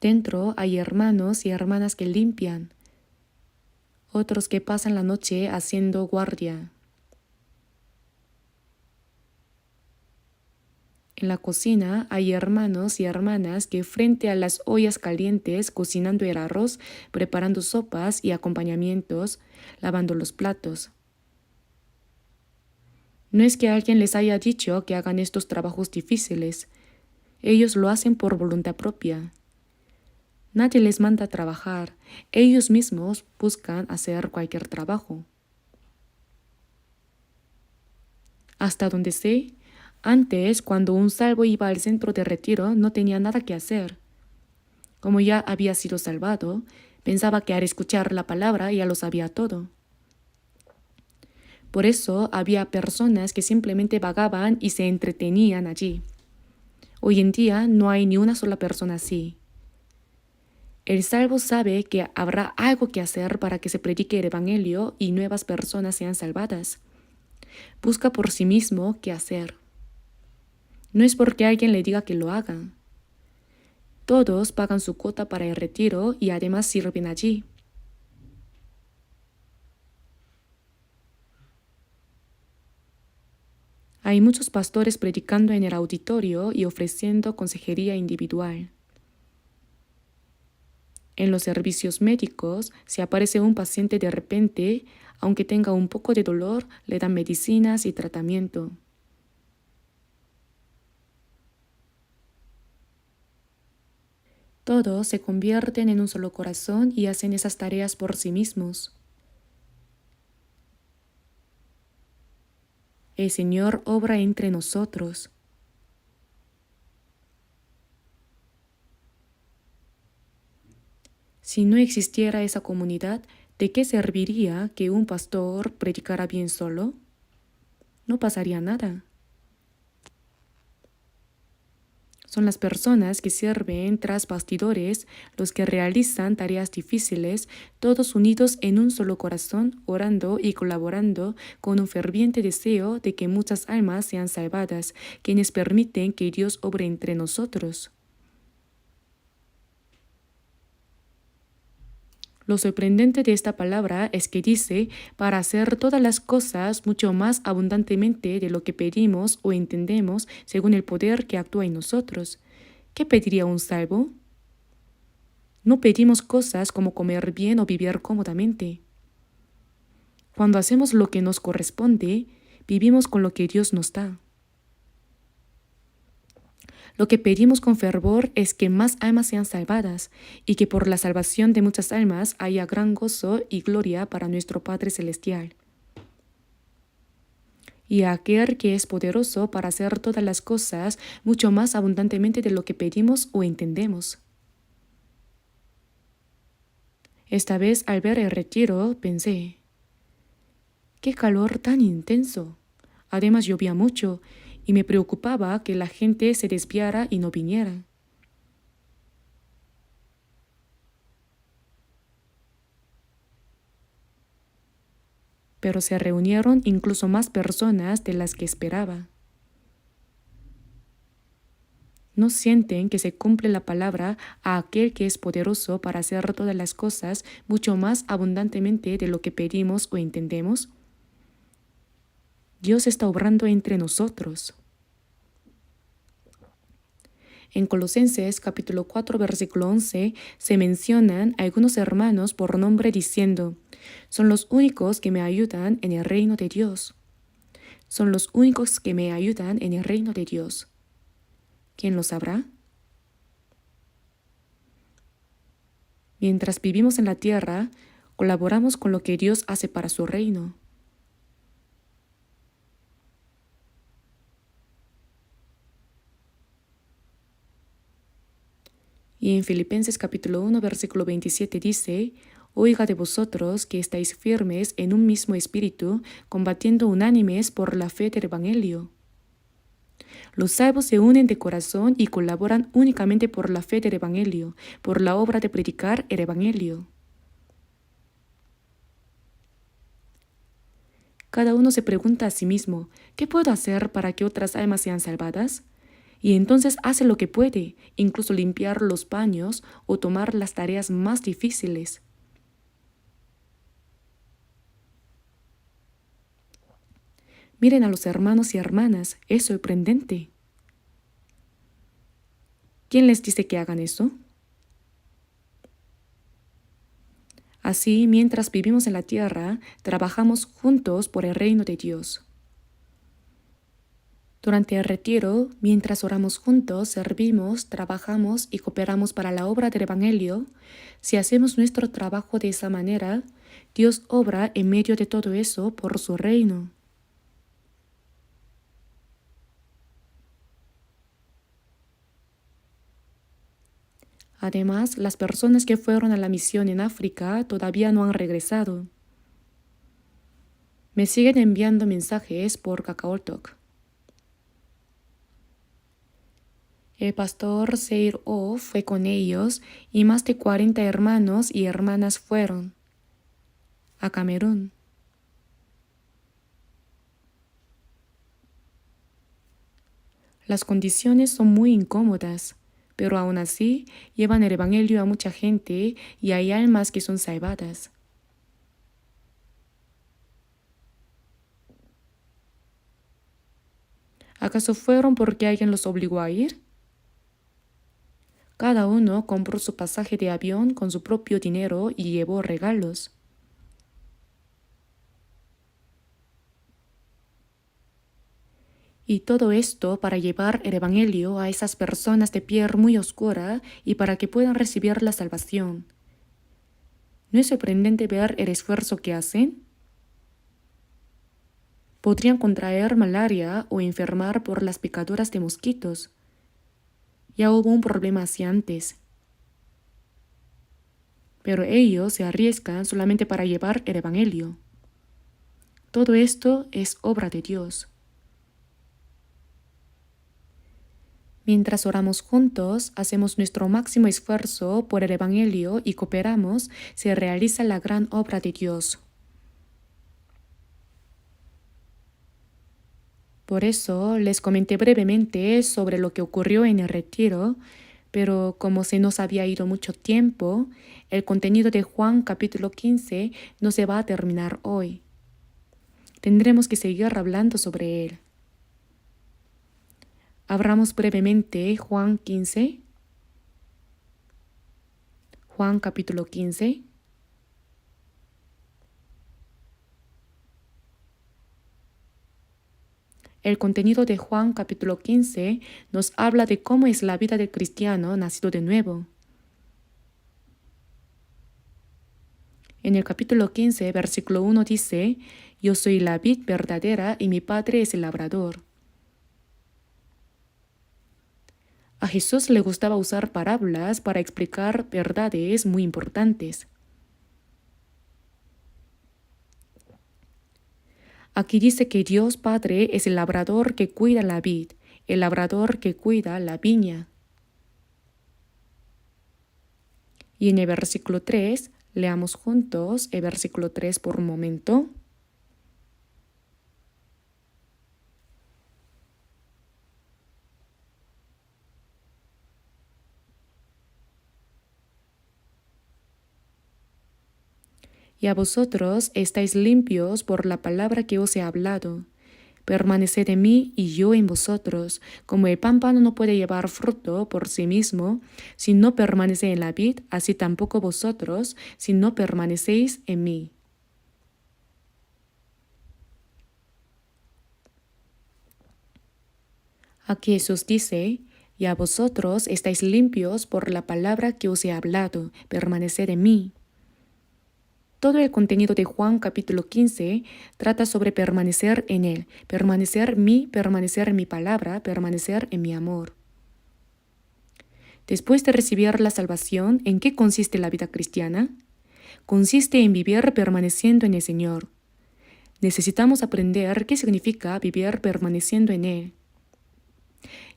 Dentro hay hermanos y hermanas que limpian, otros que pasan la noche haciendo guardia. En la cocina hay hermanos y hermanas que frente a las ollas calientes cocinando el arroz, preparando sopas y acompañamientos, lavando los platos. No es que alguien les haya dicho que hagan estos trabajos difíciles. Ellos lo hacen por voluntad propia. Nadie les manda a trabajar. Ellos mismos buscan hacer cualquier trabajo. Hasta donde sé, antes, cuando un salvo iba al centro de retiro, no tenía nada que hacer. Como ya había sido salvado, pensaba que al escuchar la palabra ya lo sabía todo. Por eso había personas que simplemente vagaban y se entretenían allí. Hoy en día no hay ni una sola persona así. El salvo sabe que habrá algo que hacer para que se predique el Evangelio y nuevas personas sean salvadas. Busca por sí mismo qué hacer. No es porque alguien le diga que lo haga. Todos pagan su cuota para el retiro y además sirven allí. Hay muchos pastores predicando en el auditorio y ofreciendo consejería individual. En los servicios médicos, si aparece un paciente de repente, aunque tenga un poco de dolor, le dan medicinas y tratamiento. Todos se convierten en un solo corazón y hacen esas tareas por sí mismos. El Señor obra entre nosotros. Si no existiera esa comunidad, ¿de qué serviría que un pastor predicara bien solo? No pasaría nada. Son las personas que sirven tras bastidores los que realizan tareas difíciles, todos unidos en un solo corazón, orando y colaborando con un ferviente deseo de que muchas almas sean salvadas, quienes permiten que Dios obre entre nosotros. Lo sorprendente de esta palabra es que dice, para hacer todas las cosas mucho más abundantemente de lo que pedimos o entendemos según el poder que actúa en nosotros. ¿Qué pediría un salvo? No pedimos cosas como comer bien o vivir cómodamente. Cuando hacemos lo que nos corresponde, vivimos con lo que Dios nos da. Lo que pedimos con fervor es que más almas sean salvadas y que por la salvación de muchas almas haya gran gozo y gloria para nuestro Padre Celestial. Y a aquel que es poderoso para hacer todas las cosas mucho más abundantemente de lo que pedimos o entendemos. Esta vez al ver el retiro pensé, ¡qué calor tan intenso! Además llovía mucho y me preocupaba que la gente se desviara y no viniera. Pero se reunieron incluso más personas de las que esperaba. ¿No sienten que se cumple la palabra a aquel que es poderoso para hacer todas las cosas mucho más abundantemente de lo que pedimos o entendemos? Dios está obrando entre nosotros. En Colosenses capítulo 4 versículo 11 se mencionan algunos hermanos por nombre diciendo, son los únicos que me ayudan en el reino de Dios. Son los únicos que me ayudan en el reino de Dios. ¿Quién lo sabrá? Mientras vivimos en la tierra, colaboramos con lo que Dios hace para su reino. Y en Filipenses capítulo 1 versículo 27 dice, oiga de vosotros que estáis firmes en un mismo espíritu, combatiendo unánimes por la fe del Evangelio. Los salvos se unen de corazón y colaboran únicamente por la fe del Evangelio, por la obra de predicar el Evangelio. Cada uno se pregunta a sí mismo, ¿qué puedo hacer para que otras almas sean salvadas? Y entonces hace lo que puede, incluso limpiar los baños o tomar las tareas más difíciles. Miren a los hermanos y hermanas, es sorprendente. ¿Quién les dice que hagan eso? Así, mientras vivimos en la tierra, trabajamos juntos por el reino de Dios. Durante el retiro, mientras oramos juntos, servimos, trabajamos y cooperamos para la obra del Evangelio, si hacemos nuestro trabajo de esa manera, Dios obra en medio de todo eso por su reino. Además, las personas que fueron a la misión en África todavía no han regresado. Me siguen enviando mensajes por KakaoTalk. El pastor Seir O fue con ellos y más de 40 hermanos y hermanas fueron a Camerún. Las condiciones son muy incómodas, pero aún así llevan el Evangelio a mucha gente y hay almas que son salvadas. ¿Acaso fueron porque alguien los obligó a ir? Cada uno compró su pasaje de avión con su propio dinero y llevó regalos. Y todo esto para llevar el Evangelio a esas personas de piel muy oscura y para que puedan recibir la salvación. ¿No es sorprendente ver el esfuerzo que hacen? Podrían contraer malaria o enfermar por las picaduras de mosquitos. Ya hubo un problema así antes. Pero ellos se arriesgan solamente para llevar el Evangelio. Todo esto es obra de Dios. Mientras oramos juntos, hacemos nuestro máximo esfuerzo por el Evangelio y cooperamos, se realiza la gran obra de Dios. Por eso les comenté brevemente sobre lo que ocurrió en el retiro, pero como se nos había ido mucho tiempo, el contenido de Juan capítulo 15 no se va a terminar hoy. Tendremos que seguir hablando sobre él. Abramos brevemente Juan 15. Juan capítulo 15. El contenido de Juan capítulo 15 nos habla de cómo es la vida del cristiano nacido de nuevo. En el capítulo 15, versículo 1 dice, «Yo soy la vid verdadera y mi Padre es el labrador». A Jesús le gustaba usar parábolas para explicar verdades muy importantes. Aquí dice que Dios Padre es el labrador que cuida la vid, el labrador que cuida la viña. Y en el versículo 3, leamos juntos el versículo 3 por un momento. Y a vosotros estáis limpios por la palabra que os he hablado. Permaneced en mí y yo en vosotros, como el pámpano no puede llevar fruto por sí mismo, si no permanece en la vid, así tampoco vosotros, si no permanecéis en mí. Aquí Jesús dice, y a vosotros estáis limpios por la palabra que os he hablado, permaneced en mí. Todo el contenido de Juan capítulo 15 trata sobre permanecer en Él, permanecer en mi palabra, permanecer en mi amor. Después de recibir la salvación, ¿en qué consiste la vida cristiana? Consiste en vivir permaneciendo en el Señor. Necesitamos aprender qué significa vivir permaneciendo en Él.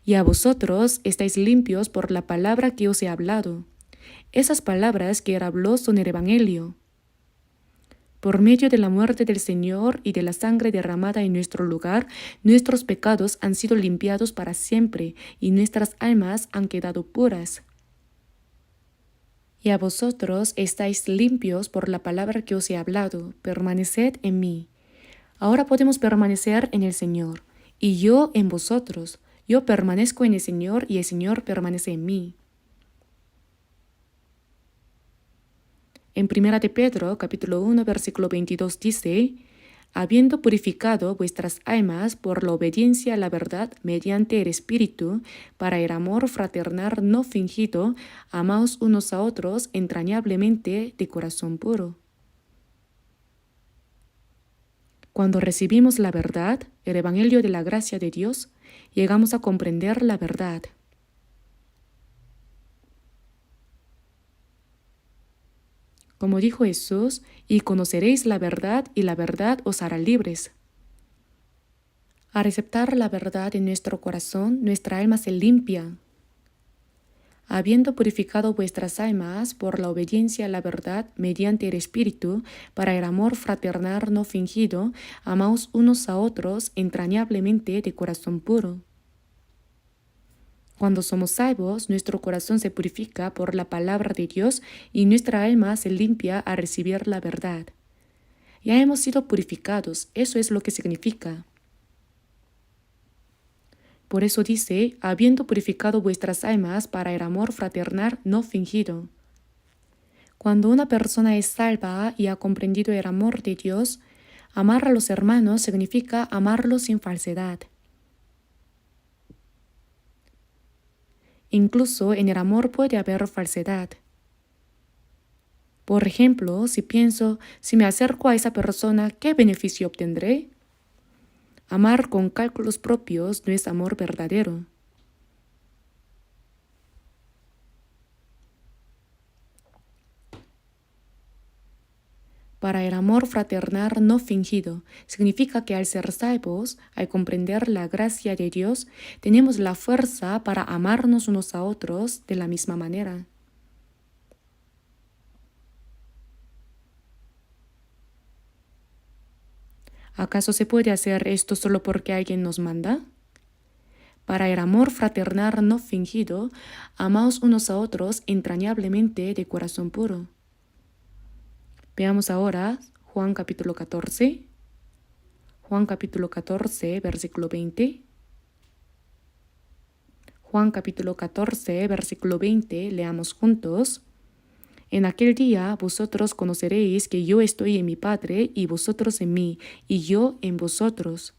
Y a vosotros estáis limpios por la palabra que os he hablado. Esas palabras que Él habló son el Evangelio. Por medio de la muerte del Señor y de la sangre derramada en nuestro lugar, nuestros pecados han sido limpiados para siempre y nuestras almas han quedado puras. Y a vosotros estáis limpios por la palabra que os he hablado, permaneced en mí. Ahora podemos permanecer en el Señor, y yo en vosotros. Yo permanezco en el Señor y el Señor permanece en mí. En 1 de Pedro, capítulo 1, versículo 22 dice, habiendo purificado vuestras almas por la obediencia a la verdad mediante el Espíritu, para el amor fraternal no fingido, amaos unos a otros entrañablemente de corazón puro. Cuando recibimos la verdad, el Evangelio de la gracia de Dios, llegamos a comprender la verdad. Como dijo Jesús, y conoceréis la verdad y la verdad os hará libres. Al aceptar la verdad en nuestro corazón, nuestra alma se limpia. Habiendo purificado vuestras almas por la obediencia a la verdad mediante el Espíritu, para el amor fraternal no fingido, amaos unos a otros entrañablemente de corazón puro. Cuando somos salvos, nuestro corazón se purifica por la palabra de Dios y nuestra alma se limpia a recibir la verdad. Ya hemos sido purificados, eso es lo que significa. Por eso dice, habiendo purificado vuestras almas para el amor fraternal no fingido. Cuando una persona es salva y ha comprendido el amor de Dios, amar a los hermanos significa amarlos sin falsedad. Incluso en el amor puede haber falsedad. Por ejemplo, si pienso, si me acerco a esa persona, ¿qué beneficio obtendré? Amar con cálculos propios no es amor verdadero. Para el amor fraternal no fingido, significa que al ser salvos, al comprender la gracia de Dios, tenemos la fuerza para amarnos unos a otros de la misma manera. ¿Acaso se puede hacer esto solo porque alguien nos manda? Para el amor fraternal no fingido, amaos unos a otros entrañablemente de corazón puro. Veamos ahora Juan capítulo 14. Juan capítulo 14, versículo 20. Juan capítulo 14, versículo 20, leamos juntos. En aquel día vosotros conoceréis que yo estoy en mi Padre y vosotros en mí, y yo en vosotros.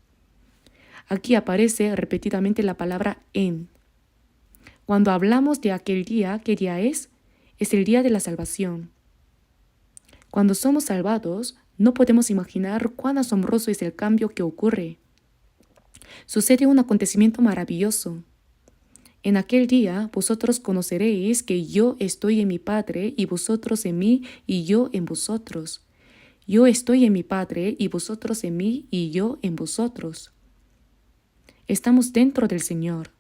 Aquí aparece repetidamente la palabra en. Cuando hablamos de aquel día, ¿qué día es? Es el día de la salvación. Cuando somos salvados, no podemos imaginar cuán asombroso es el cambio que ocurre. Sucede un acontecimiento maravilloso. En aquel día vosotros conoceréis que yo estoy en mi Padre y vosotros en mí y yo en vosotros. Yo estoy en mi Padre y vosotros en mí y yo en vosotros. Estamos dentro del Señor.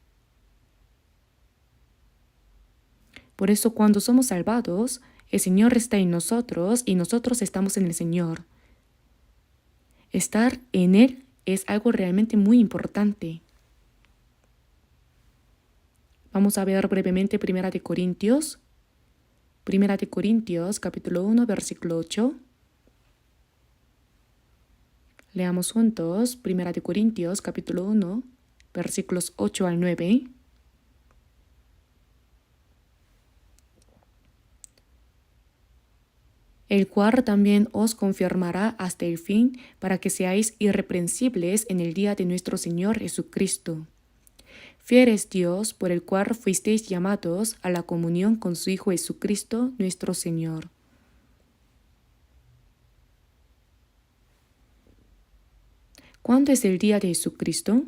Por eso cuando somos salvados, el Señor está en nosotros y nosotros estamos en el Señor. Estar en Él es algo realmente muy importante. Vamos a ver brevemente Primera de Corintios capítulo 1, versículo 8. Leamos juntos Primera de Corintios capítulo 1, versículos 8 al 9. El cual también os confirmará hasta el fin, para que seáis irreprensibles en el día de nuestro Señor Jesucristo. Fiel es Dios, por el cual fuisteis llamados a la comunión con su Hijo Jesucristo, nuestro Señor. ¿Cuándo es el día de Jesucristo?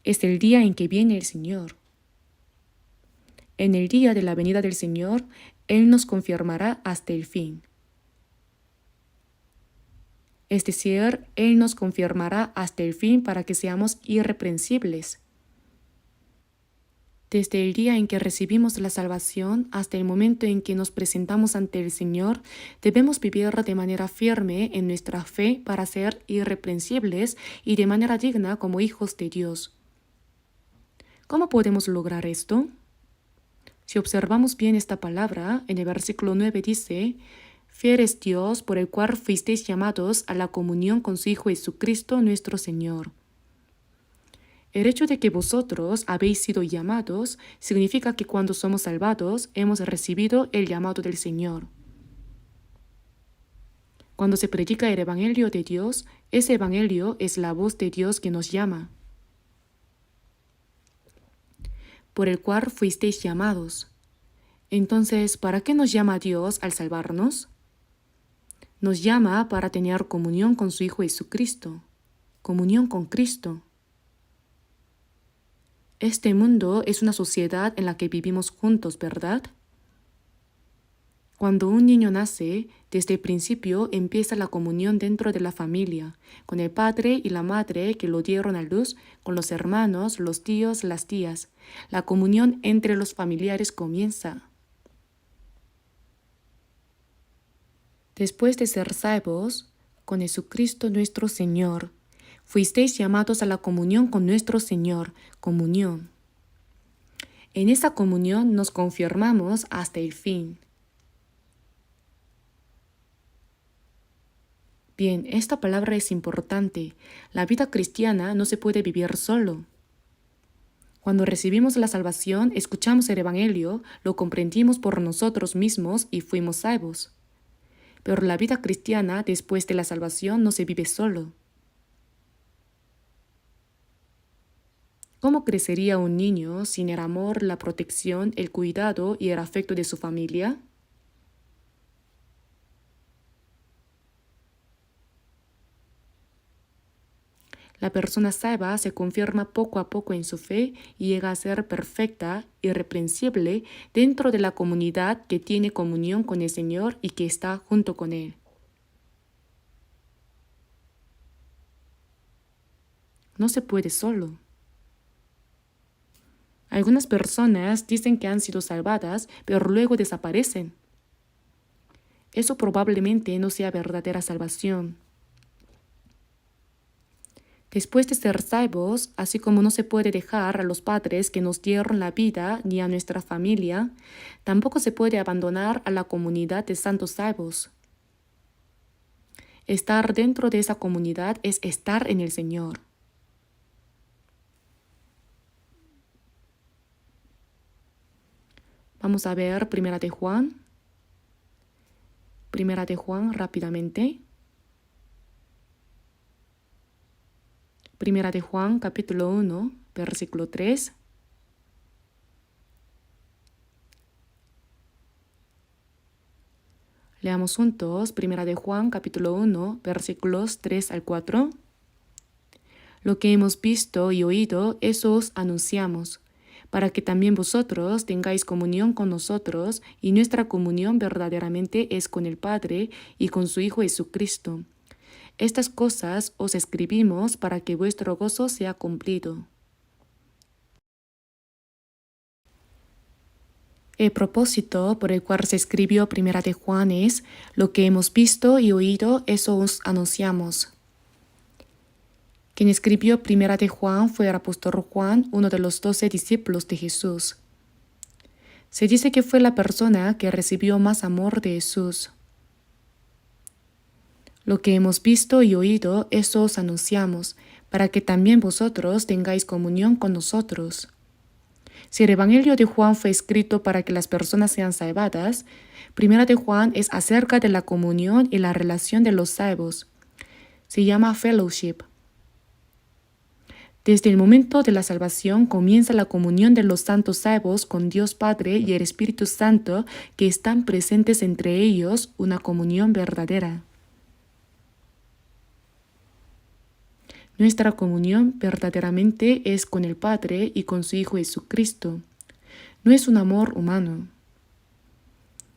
Es el día en que viene el Señor. En el día de la venida del Señor, Él nos confirmará hasta el fin. Es decir, Él nos confirmará hasta el fin para que seamos irreprensibles. Desde el día en que recibimos la salvación hasta el momento en que nos presentamos ante el Señor, debemos vivir de manera firme en nuestra fe para ser irreprensibles y de manera digna como hijos de Dios. ¿Cómo podemos lograr esto? Si observamos bien esta palabra, en el versículo 9 dice, fiel es Dios por el cual fuisteis llamados a la comunión con su Hijo Jesucristo nuestro Señor. El hecho de que vosotros habéis sido llamados significa que cuando somos salvados hemos recibido el llamado del Señor. Cuando se predica el Evangelio de Dios, ese Evangelio es la voz de Dios que nos llama, por el cual fuisteis llamados. Entonces, ¿para qué nos llama Dios al salvarnos? Nos llama para tener comunión con su Hijo Jesucristo, comunión con Cristo. Este mundo es una sociedad en la que vivimos juntos, ¿verdad? Cuando un niño nace, desde el principio empieza la comunión dentro de la familia, con el padre y la madre que lo dieron a luz, con los hermanos, los tíos, las tías. La comunión entre los familiares comienza. Después de ser salvos, con Jesucristo nuestro Señor, fuisteis llamados a la comunión con nuestro Señor, comunión. En esa comunión nos confirmamos hasta el fin. Bien, esta palabra es importante. La vida cristiana no se puede vivir solo. Cuando recibimos la salvación, escuchamos el Evangelio, lo comprendimos por nosotros mismos y fuimos salvos. Pero la vida cristiana después de la salvación no se vive solo. ¿Cómo crecería un niño sin el amor, la protección, el cuidado y el afecto de su familia? La persona salva se confirma poco a poco en su fe y llega a ser perfecta, irreprensible dentro de la comunidad que tiene comunión con el Señor y que está junto con Él. No se puede solo. Algunas personas dicen que han sido salvadas, pero luego desaparecen. Eso probablemente no sea verdadera salvación. Después de ser salvos, así como no se puede dejar a los padres que nos dieron la vida ni a nuestra familia, tampoco se puede abandonar a la comunidad de santos salvos. Estar dentro de esa comunidad es estar en el Señor. Vamos a ver Primera de Juan. Primera de Juan rápidamente. Primera de Juan, capítulo 1, versículo 3. Leamos juntos Primera de Juan, capítulo 1, versículos 3 al 4. Lo que hemos visto y oído, eso os anunciamos, para que también vosotros tengáis comunión con nosotros, y nuestra comunión verdaderamente es con el Padre y con su Hijo Jesucristo. Estas cosas os escribimos para que vuestro gozo sea cumplido. El propósito por el cual se escribió Primera de Juan es: lo que hemos visto y oído, eso os anunciamos. Quien escribió Primera de Juan fue el apóstol Juan, uno de los 12 discípulos de Jesús. Se dice que fue la persona que recibió más amor de Jesús. Lo que hemos visto y oído, eso os anunciamos, para que también vosotros tengáis comunión con nosotros. Si el Evangelio de Juan fue escrito para que las personas sean salvadas, Primera de Juan es acerca de la comunión y la relación de los salvos. Se llama fellowship. Desde el momento de la salvación comienza la comunión de los santos salvos con Dios Padre y el Espíritu Santo, que están presentes entre ellos, una comunión verdadera. Nuestra comunión verdaderamente es con el Padre y con su Hijo Jesucristo. No es un amor humano.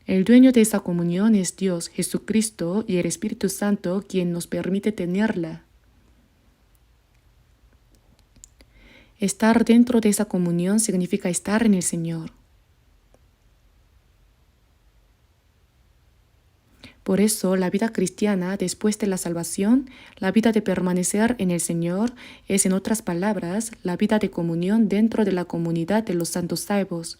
El dueño de esa comunión es Dios, Jesucristo y el Espíritu Santo, quien nos permite tenerla. Estar dentro de esa comunión significa estar en el Señor. Por eso, la vida cristiana después de la salvación, la vida de permanecer en el Señor, es, en otras palabras, la vida de comunión dentro de la comunidad de los santos salvos.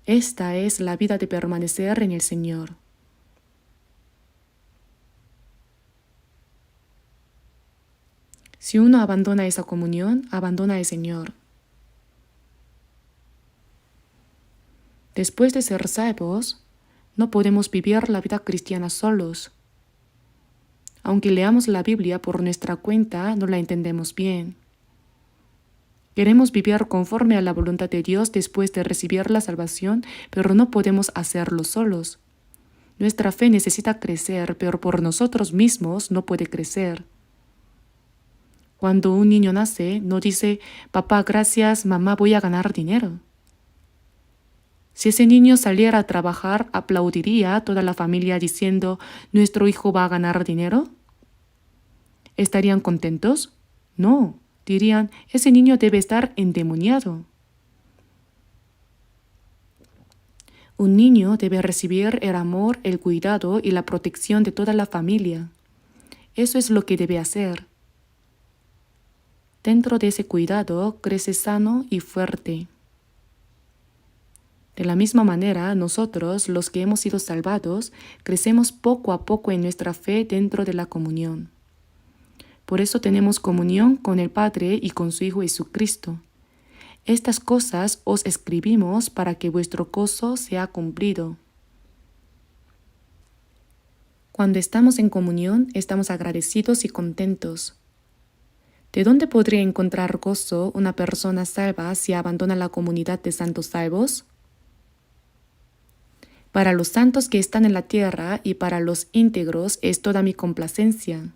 Esta es la vida de permanecer en el Señor. Si uno abandona esa comunión, abandona al Señor. Después de ser salvos, no podemos vivir la vida cristiana solos. Aunque leamos la Biblia por nuestra cuenta, no la entendemos bien. Queremos vivir conforme a la voluntad de Dios después de recibir la salvación, pero no podemos hacerlo solos. Nuestra fe necesita crecer, pero por nosotros mismos no puede crecer. Cuando un niño nace, no dice: papá, gracias, mamá, voy a ganar dinero. Si ese niño saliera a trabajar, ¿aplaudiría toda la familia diciendo, nuestro hijo va a ganar dinero? ¿Estarían contentos? No, dirían, ese niño debe estar endemoniado. Un niño debe recibir el amor, el cuidado y la protección de toda la familia. Eso es lo que debe hacer. Dentro de ese cuidado crece sano y fuerte. De la misma manera, nosotros, los que hemos sido salvados, crecemos poco a poco en nuestra fe dentro de la comunión. Por eso tenemos comunión con el Padre y con su Hijo Jesucristo. Estas cosas os escribimos para que vuestro gozo sea cumplido. Cuando estamos en comunión, estamos agradecidos y contentos. ¿De dónde podría encontrar gozo una persona salva si abandona la comunidad de santos salvos? Para los santos que están en la tierra y para los íntegros es toda mi complacencia.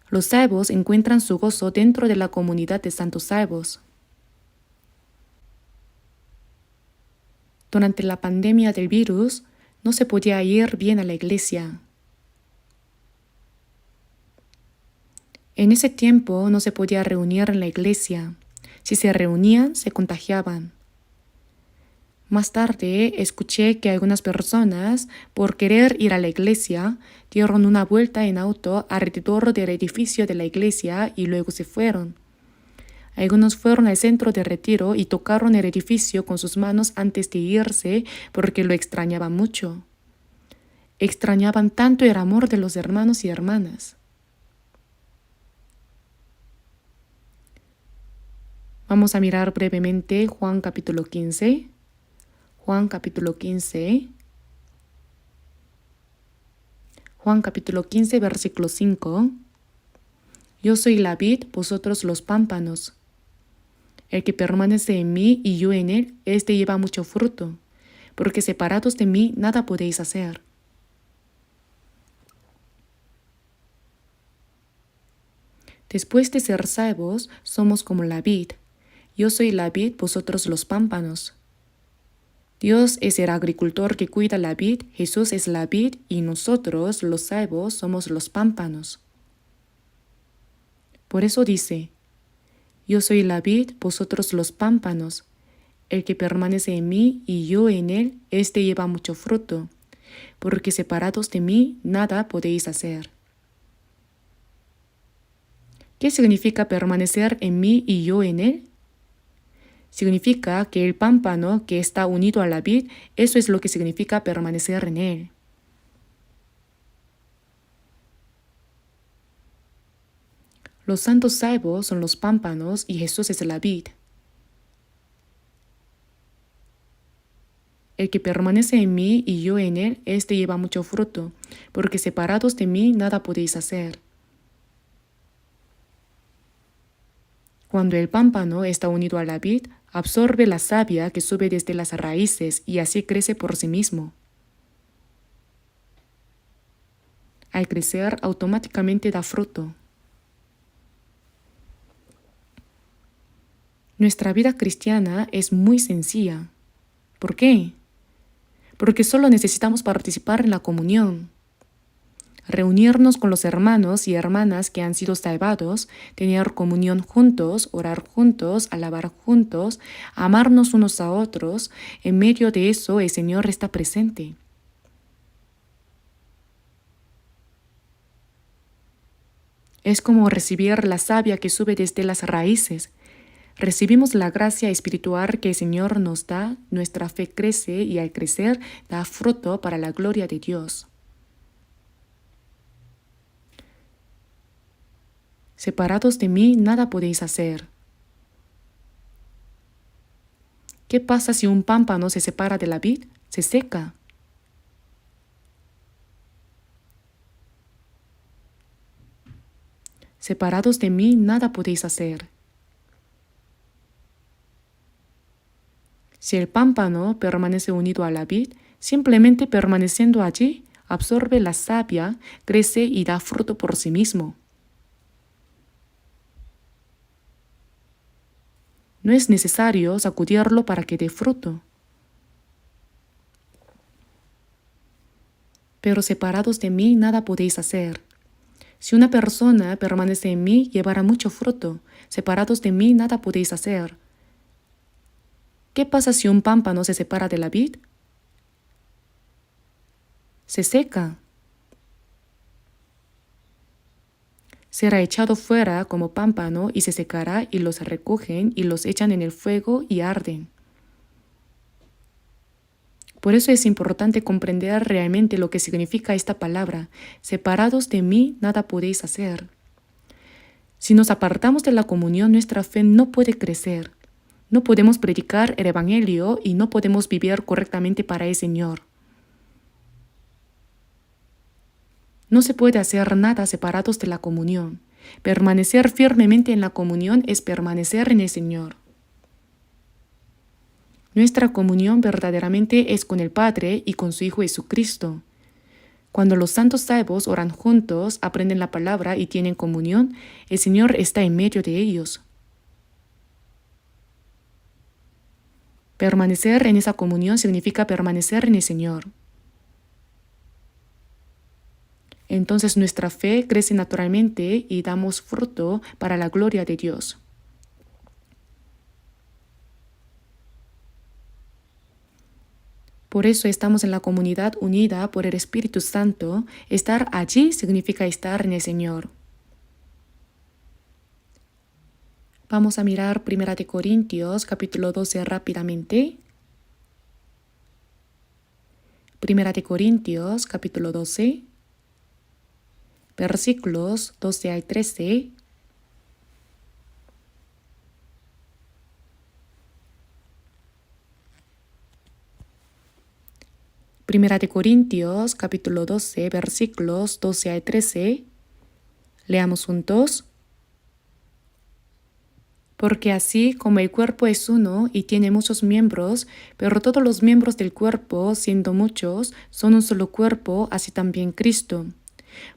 Los salvos encuentran su gozo dentro de la comunidad de santos salvos. Durante la pandemia del virus, no se podía ir bien a la iglesia. En ese tiempo no se podía reunir en la iglesia. Si se reunían, se contagiaban. Más tarde escuché que algunas personas, por querer ir a la iglesia, dieron una vuelta en auto alrededor del edificio de la iglesia y luego se fueron. Algunos fueron al centro de retiro y tocaron el edificio con sus manos antes de irse porque lo extrañaban mucho. Extrañaban tanto el amor de los hermanos y hermanas. Vamos a mirar brevemente Juan capítulo 15. Juan capítulo 15. Juan capítulo 15, versículo 5. Yo soy la vid, vosotros los pámpanos. El que permanece en mí y yo en él, éste lleva mucho fruto, porque separados de mí nada podéis hacer. Después de ser salvos, somos como la vid. Yo soy la vid, vosotros los pámpanos. Dios es el agricultor que cuida la vid, Jesús es la vid y nosotros, los salvos, somos los pámpanos. Por eso dice, yo soy la vid, vosotros los pámpanos. El que permanece en mí y yo en él, éste lleva mucho fruto, porque separados de mí nada podéis hacer. ¿Qué significa permanecer en mí y yo en él? Significa que el pámpano que está unido a la vid, eso es lo que significa permanecer en él. Los santos salvos son los pámpanos y Jesús es la vid. El que permanece en mí y yo en él, éste lleva mucho fruto, porque separados de mí nada podéis hacer. Cuando el pámpano está unido a la vid, absorbe la savia que sube desde las raíces y así crece por sí mismo. Al crecer, automáticamente da fruto. Nuestra vida cristiana es muy sencilla. ¿Por qué? Porque solo necesitamos participar en la comunión. Reunirnos con los hermanos y hermanas que han sido salvados, tener comunión juntos, orar juntos, alabar juntos, amarnos unos a otros. En medio de eso el Señor está presente. Es como recibir la savia que sube desde las raíces. Recibimos la gracia espiritual que el Señor nos da, nuestra fe crece y al crecer da fruto para la gloria de Dios. Separados de mí nada podéis hacer. ¿Qué pasa si un pámpano se separa de la vid? Se seca. Separados de mí nada podéis hacer. Si el pámpano permanece unido a la vid, simplemente permaneciendo allí, absorbe la savia, crece y da fruto por sí mismo. No es necesario sacudirlo para que dé fruto. pero separados de mí nada podéis hacer. Si una persona permanece en mí, llevará mucho fruto. Separados de mí nada podéis hacer. ¿Qué pasa si un pámpano se separa de la vid? Se seca. Será echado fuera como pámpano y se secará, y los recogen y los echan en el fuego y arden. Por eso es importante comprender realmente lo que significa esta palabra. Separados de mí, nada podéis hacer. Si nos apartamos de la comunión, nuestra fe no puede crecer. No podemos predicar el Evangelio y no podemos vivir correctamente para el Señor. No se puede hacer nada separados de la comunión. Permanecer firmemente en la comunión es permanecer en el Señor. Nuestra comunión verdaderamente es con el Padre y con su Hijo Jesucristo. Cuando los santos salvos oran juntos, aprenden la palabra y tienen comunión, el Señor está en medio de ellos. Permanecer en esa comunión significa permanecer en el Señor. Entonces nuestra fe crece naturalmente y damos fruto para la gloria de Dios. Por eso estamos en la comunidad unida por el Espíritu Santo. Estar allí significa estar en el Señor. Vamos a mirar 1 Corintios capítulo 12 rápidamente. 1 Corintios capítulo 12, versículos 12 al 13. Primera de Corintios, capítulo 12, versículos 12 al 13. Leamos juntos. Porque así como el cuerpo es uno y tiene muchos miembros, pero todos los miembros del cuerpo, siendo muchos, son un solo cuerpo, así también Cristo.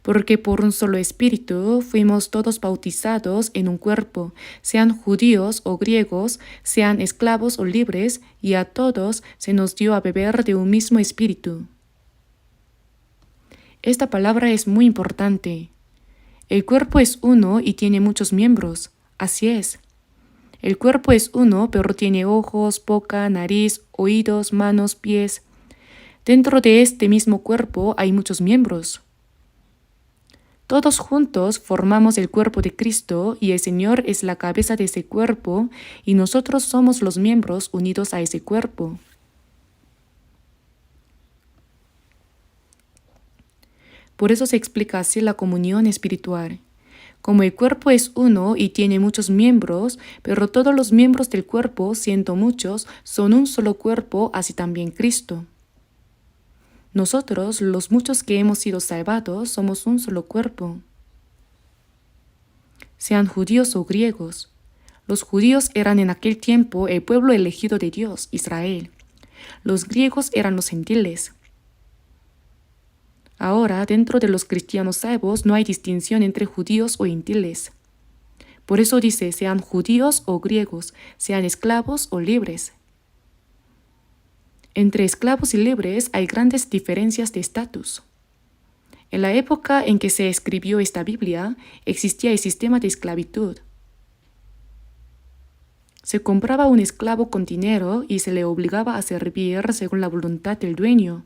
Porque por un solo espíritu fuimos todos bautizados en un cuerpo, sean judíos o griegos, sean esclavos o libres, y a todos se nos dio a beber de un mismo espíritu. Esta palabra es muy importante. El cuerpo es uno y tiene muchos miembros. Así es. El cuerpo es uno, pero tiene ojos, boca, nariz, oídos, manos, pies. Dentro de este mismo cuerpo hay muchos miembros. Todos juntos formamos el cuerpo de Cristo y el Señor es la cabeza de ese cuerpo y nosotros somos los miembros unidos a ese cuerpo. Por eso se explica así la comunión espiritual. Como el cuerpo es uno y tiene muchos miembros, pero todos los miembros del cuerpo, siendo muchos, son un solo cuerpo, así también Cristo. Nosotros, los muchos que hemos sido salvados, somos un solo cuerpo. Sean judíos o griegos. Los judíos eran en aquel tiempo el pueblo elegido de Dios, Israel. Los griegos eran los gentiles. Ahora, dentro de los cristianos salvos no hay distinción entre judíos o gentiles. Por eso dice, sean judíos o griegos, sean esclavos o libres. Entre esclavos y libres hay grandes diferencias de estatus. En la época en que se escribió esta Biblia, existía el sistema de esclavitud. Se compraba un esclavo con dinero y se le obligaba a servir según la voluntad del dueño.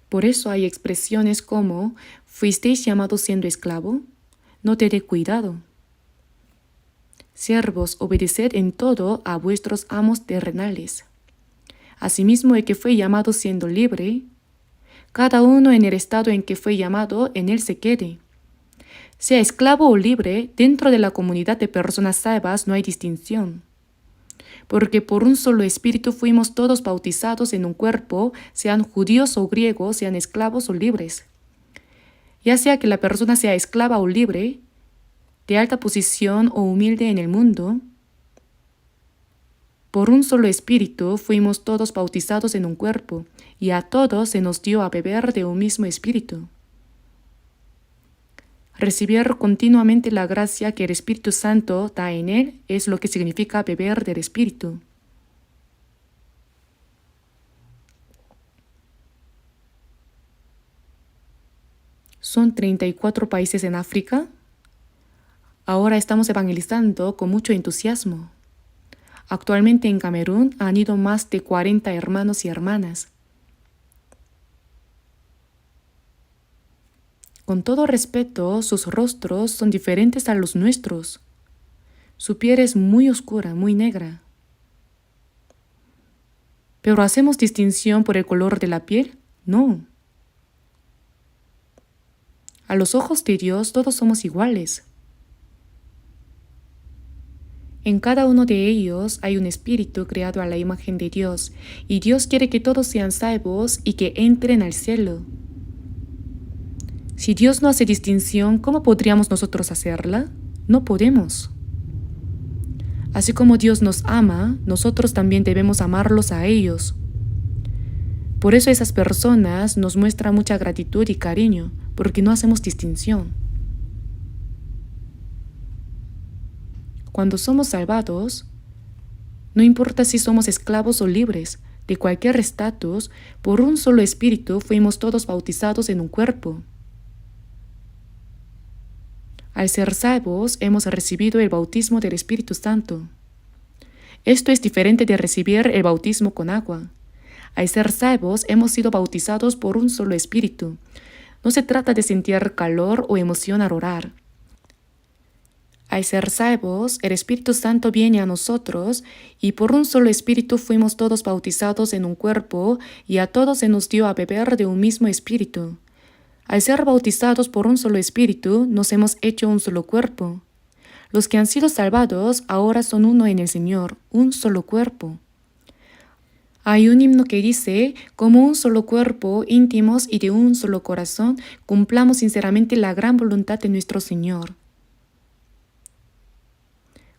Por eso hay expresiones como, ¿fuisteis llamados siendo esclavo? No te dé cuidado. Siervos, obedeced en todo a vuestros amos terrenales. Asimismo, el que fue llamado siendo libre, cada uno en el estado en que fue llamado, en él se quede. Sea esclavo o libre, dentro de la comunidad de personas salvas no hay distinción. Porque por un solo espíritu fuimos todos bautizados en un cuerpo, sean judíos o griegos, sean esclavos o libres. Ya sea que la persona sea esclava o libre, de alta posición o humilde en el mundo, por un solo espíritu fuimos todos bautizados en un cuerpo, y a todos se nos dio a beber de un mismo espíritu. Recibir continuamente la gracia que el Espíritu Santo da en él es lo que significa beber del Espíritu. Son 34 países en África. Ahora estamos evangelizando con mucho entusiasmo. Actualmente en Camerún han ido más de 40 hermanos y hermanas. Con todo respeto, sus rostros son diferentes a los nuestros. Su piel es muy oscura, muy negra. ¿Pero hacemos distinción por el color de la piel? No. A los ojos de Dios todos somos iguales. En cada uno de ellos hay un espíritu creado a la imagen de Dios, y Dios quiere que todos sean salvos y que entren al cielo. Si Dios no hace distinción, ¿cómo podríamos nosotros hacerla? No podemos. Así como Dios nos ama, nosotros también debemos amarlos a ellos. Por eso esas personas nos muestran mucha gratitud y cariño, porque no hacemos distinción. Cuando somos salvados, no importa si somos esclavos o libres, de cualquier estatus, por un solo espíritu fuimos todos bautizados en un cuerpo. Al ser salvos, hemos recibido el bautismo del Espíritu Santo. Esto es diferente de recibir el bautismo con agua. Al ser salvos, hemos sido bautizados por un solo espíritu. No se trata de sentir calor o emoción al orar. Al ser salvos, el Espíritu Santo viene a nosotros y por un solo espíritu fuimos todos bautizados en un cuerpo y a todos se nos dio a beber de un mismo espíritu. Al ser bautizados por un solo espíritu, nos hemos hecho un solo cuerpo. Los que han sido salvados ahora son uno en el Señor, un solo cuerpo. Hay un himno que dice, como un solo cuerpo, íntimos y de un solo corazón, cumplamos sinceramente la gran voluntad de nuestro Señor.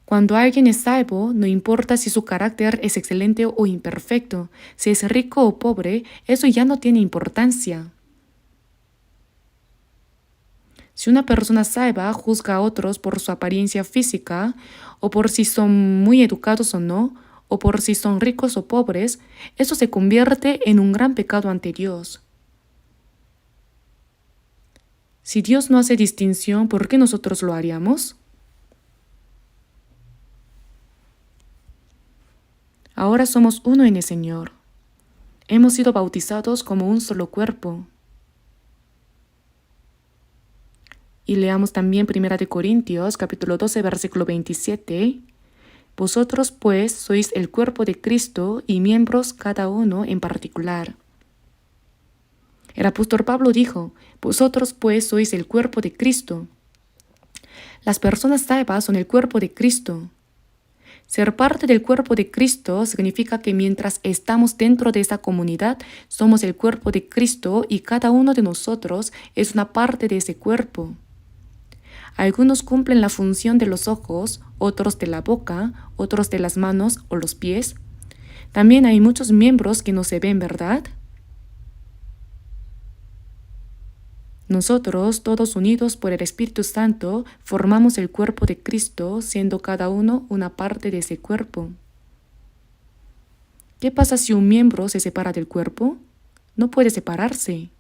Cuando alguien es salvo, no importa si su carácter es excelente o imperfecto, si es rico o pobre, eso ya no tiene importancia. Si una persona salva juzga a otros por su apariencia física, o por si son muy educados o no, o por si son ricos o pobres, eso se convierte en un gran pecado ante Dios. Si Dios no hace distinción, ¿por qué nosotros lo haríamos? Ahora somos uno en el Señor. Hemos sido bautizados como un solo cuerpo. Y leamos también 1 Corintios, capítulo 12, versículo 27. Vosotros pues sois el cuerpo de Cristo y miembros cada uno en particular. El apóstol Pablo dijo, vosotros pues sois el cuerpo de Cristo. Las personas salvas son el cuerpo de Cristo. Ser parte del cuerpo de Cristo significa que mientras estamos dentro de esa comunidad, somos el cuerpo de Cristo y cada uno de nosotros es una parte de ese cuerpo. Algunos cumplen la función de los ojos, otros de la boca, otros de las manos o los pies. También hay muchos miembros que no se ven, ¿verdad? Nosotros, todos unidos por el Espíritu Santo, formamos el cuerpo de Cristo, siendo cada uno una parte de ese cuerpo. ¿Qué pasa si un miembro se separa del cuerpo? No puede separarse.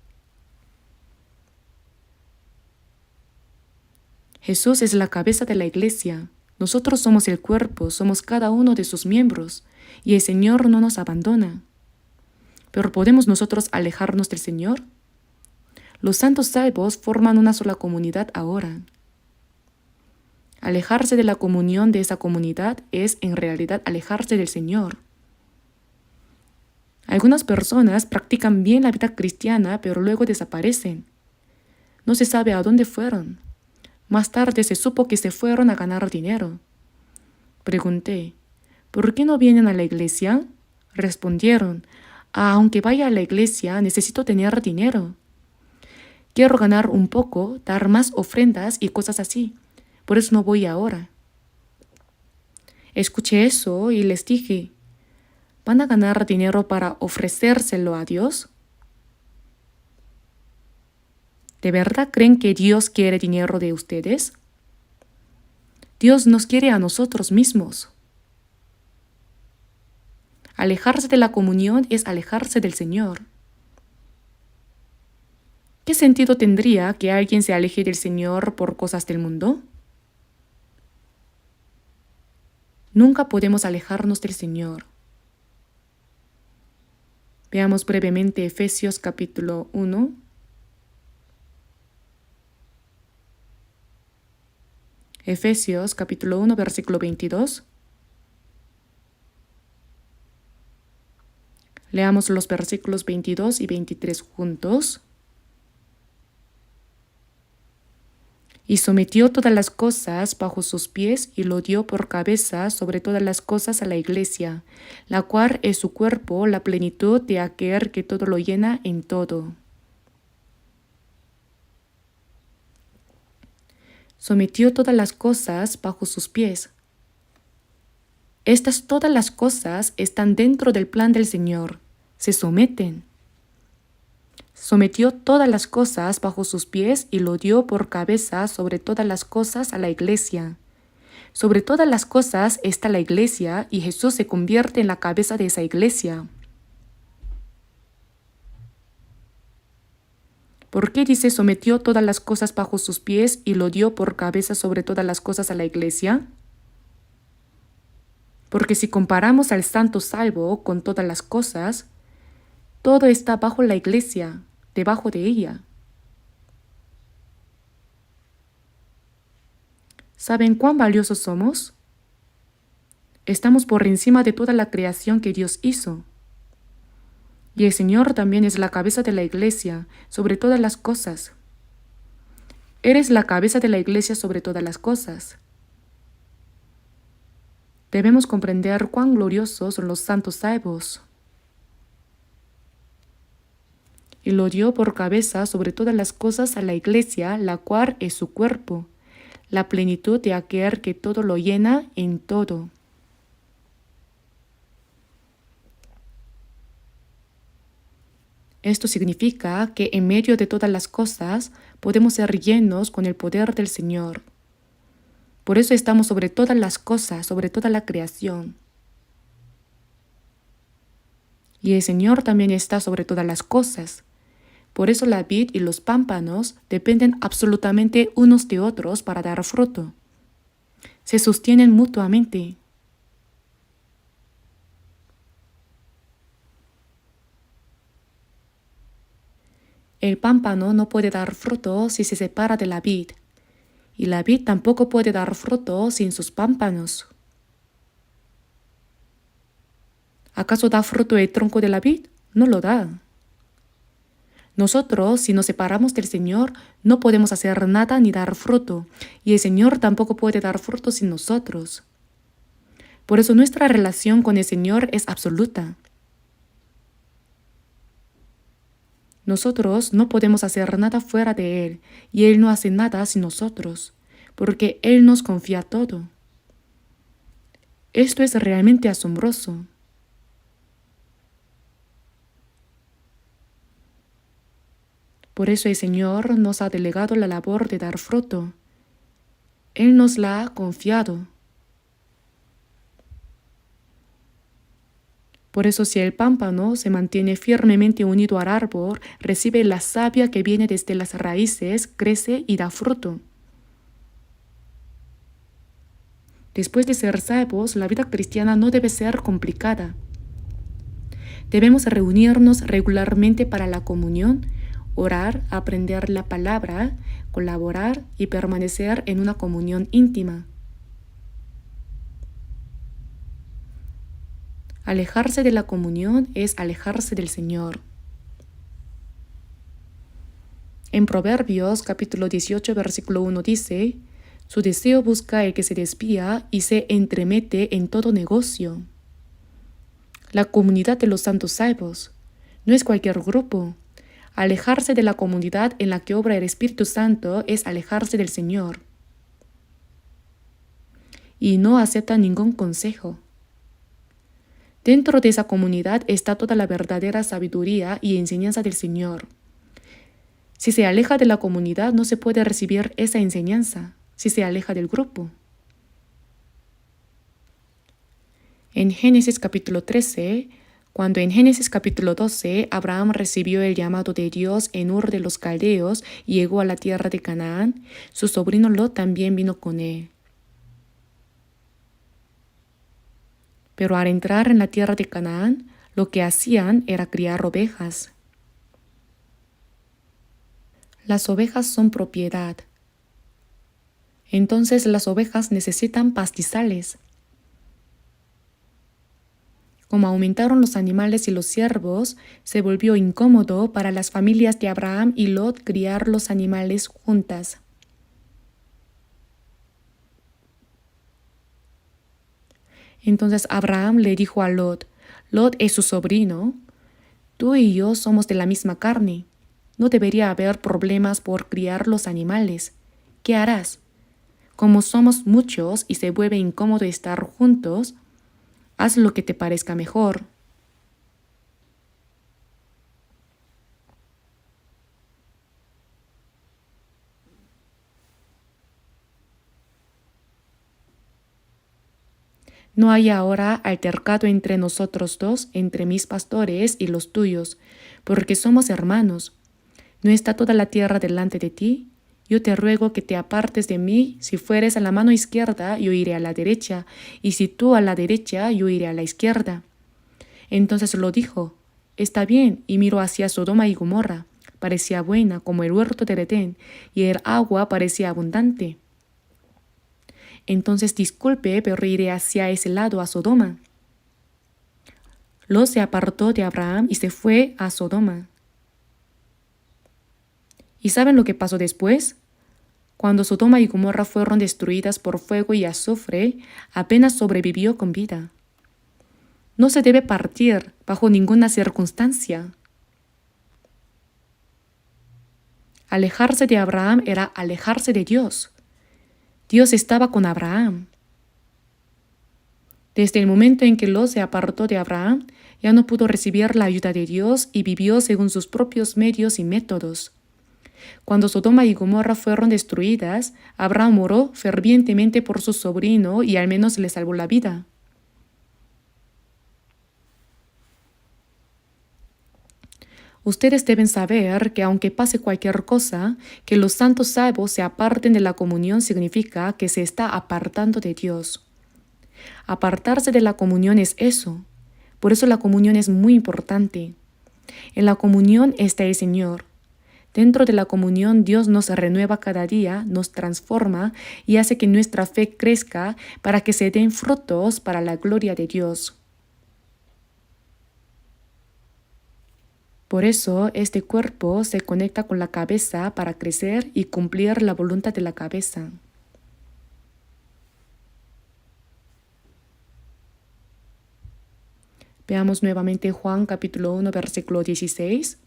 Jesús es la cabeza de la iglesia. Nosotros somos el cuerpo, somos cada uno de sus miembros, y el Señor no nos abandona. ¿Pero podemos nosotros alejarnos del Señor? Los santos salvos forman una sola comunidad ahora. Alejarse de la comunión de esa comunidad es en realidad alejarse del Señor. Algunas personas practican bien la vida cristiana, pero luego desaparecen. No se sabe a dónde fueron. Más tarde se supo que se fueron a ganar dinero. Pregunté, ¿por qué no vienen a la iglesia? Respondieron, aunque vaya a la iglesia, necesito tener dinero. Quiero ganar un poco, dar más ofrendas y cosas así. Por eso no voy ahora. Escuché eso y les dije, ¿van a ganar dinero para ofrecérselo a Dios? ¿De verdad creen que Dios quiere dinero de ustedes? Dios nos quiere a nosotros mismos. Alejarse de la comunión es alejarse del Señor. ¿Qué sentido tendría que alguien se aleje del Señor por cosas del mundo? Nunca podemos alejarnos del Señor. Veamos brevemente Efesios capítulo 1. Efesios capítulo 1, versículo 22. Leamos los versículos 22 y 23 juntos. Y sometió todas las cosas bajo sus pies y lo dio por cabeza sobre todas las cosas a la iglesia, la cual es su cuerpo, la plenitud de aquel que todo lo llena en todo. Sometió todas las cosas bajo sus pies. Estas todas las cosas están dentro del plan del Señor. Se someten. Sometió todas las cosas bajo sus pies y lo dio por cabeza sobre todas las cosas a la iglesia. Sobre todas las cosas está la iglesia y Jesús se convierte en la cabeza de esa iglesia. ¿Por qué dice sometió todas las cosas bajo sus pies y lo dio por cabeza sobre todas las cosas a la iglesia? Porque si comparamos al santo salvo con todas las cosas, todo está bajo la iglesia, debajo de ella. ¿Saben cuán valiosos somos? Estamos por encima de toda la creación que Dios hizo. Y el Señor también es la cabeza de la iglesia sobre todas las cosas. Eres la cabeza de la iglesia sobre todas las cosas. Debemos comprender cuán gloriosos son los santos salvos. Y lo dio por cabeza sobre todas las cosas a la iglesia, la cual es su cuerpo, la plenitud de aquel que todo lo llena en todo. Esto significa que en medio de todas las cosas podemos ser llenos con el poder del Señor. Por eso estamos sobre todas las cosas, sobre toda la creación. Y el Señor también está sobre todas las cosas. Por eso la vid y los pámpanos dependen absolutamente unos de otros para dar fruto. Se sostienen mutuamente. El pámpano no puede dar fruto si se separa de la vid, y la vid tampoco puede dar fruto sin sus pámpanos. ¿Acaso da fruto el tronco de la vid? No lo da. Nosotros, si nos separamos del Señor, no podemos hacer nada ni dar fruto, y el Señor tampoco puede dar fruto sin nosotros. Por eso nuestra relación con el Señor es absoluta. Nosotros no podemos hacer nada fuera de Él, y Él no hace nada sin nosotros, porque Él nos confía todo. Esto es realmente asombroso. Por eso el Señor nos ha delegado la labor de dar fruto. Él nos la ha confiado. Por eso si el pámpano se mantiene firmemente unido al árbol, recibe la savia que viene desde las raíces, crece y da fruto. Después de ser salvos, la vida cristiana no debe ser complicada. Debemos reunirnos regularmente para la comunión, orar, aprender la palabra, colaborar y permanecer en una comunión íntima. Alejarse de la comunión es alejarse del Señor. En Proverbios capítulo 18, versículo 1 dice, su deseo busca el que se desvía y se entremete en todo negocio. La comunidad de los santos salvos no es cualquier grupo. Alejarse de la comunidad en la que obra el Espíritu Santo es alejarse del Señor. Y no acepta ningún consejo. Dentro de esa comunidad está toda la verdadera sabiduría y enseñanza del Señor. Si se aleja de la comunidad, no se puede recibir esa enseñanza, si se aleja del grupo. En Génesis capítulo 13, Cuando en Génesis capítulo 12 Abraham recibió el llamado de Dios en Ur de los Caldeos y llegó a la tierra de Canaán, su sobrino Lot también vino con él. Pero al entrar en la tierra de Canaán, lo que hacían era criar ovejas. Las ovejas son propiedad. Entonces las ovejas necesitan pastizales. Como aumentaron los animales y los ciervos, se volvió incómodo para las familias de Abraham y Lot criar los animales juntas. Entonces Abraham le dijo a Lot, Lot es su sobrino, tú y yo somos de la misma carne. No debería haber problemas por criar los animales. ¿Qué harás? Como somos muchos y se vuelve incómodo estar juntos, haz lo que te parezca mejor. No hay ahora altercado entre nosotros dos, entre mis pastores y los tuyos, porque somos hermanos. ¿No está toda la tierra delante de ti? Yo te ruego que te apartes de mí. Si fueres a la mano izquierda, yo iré a la derecha, y si tú a la derecha, yo iré a la izquierda. Entonces lo dijo, está bien, y miró hacia Sodoma y Gomorra. Parecía buena como el huerto de Edén, y el agua parecía abundante. Entonces disculpe, pero iré hacia ese lado, a Sodoma. Lot se apartó de Abraham y se fue a Sodoma. ¿Y saben lo que pasó después? Cuando Sodoma y Gomorra fueron destruidas por fuego y azufre, apenas sobrevivió con vida. No se debe partir bajo ninguna circunstancia. Alejarse de Abraham era alejarse de Dios. Dios estaba con Abraham. Desde el momento en que Lot se apartó de Abraham, ya no pudo recibir la ayuda de Dios y vivió según sus propios medios y métodos. Cuando Sodoma y Gomorra fueron destruidas, Abraham oró fervientemente por su sobrino y al menos le salvó la vida. Ustedes deben saber que aunque pase cualquier cosa, que los santos salvos se aparten de la comunión significa que se está apartando de Dios. Apartarse de la comunión es eso. Por eso la comunión es muy importante. En la comunión está el Señor. Dentro de la comunión Dios nos renueva cada día, nos transforma y hace que nuestra fe crezca para que se den frutos para la gloria de Dios. Por eso este cuerpo se conecta con la cabeza para crecer y cumplir la voluntad de la cabeza. Veamos nuevamente Juan capítulo 1, versículo 16.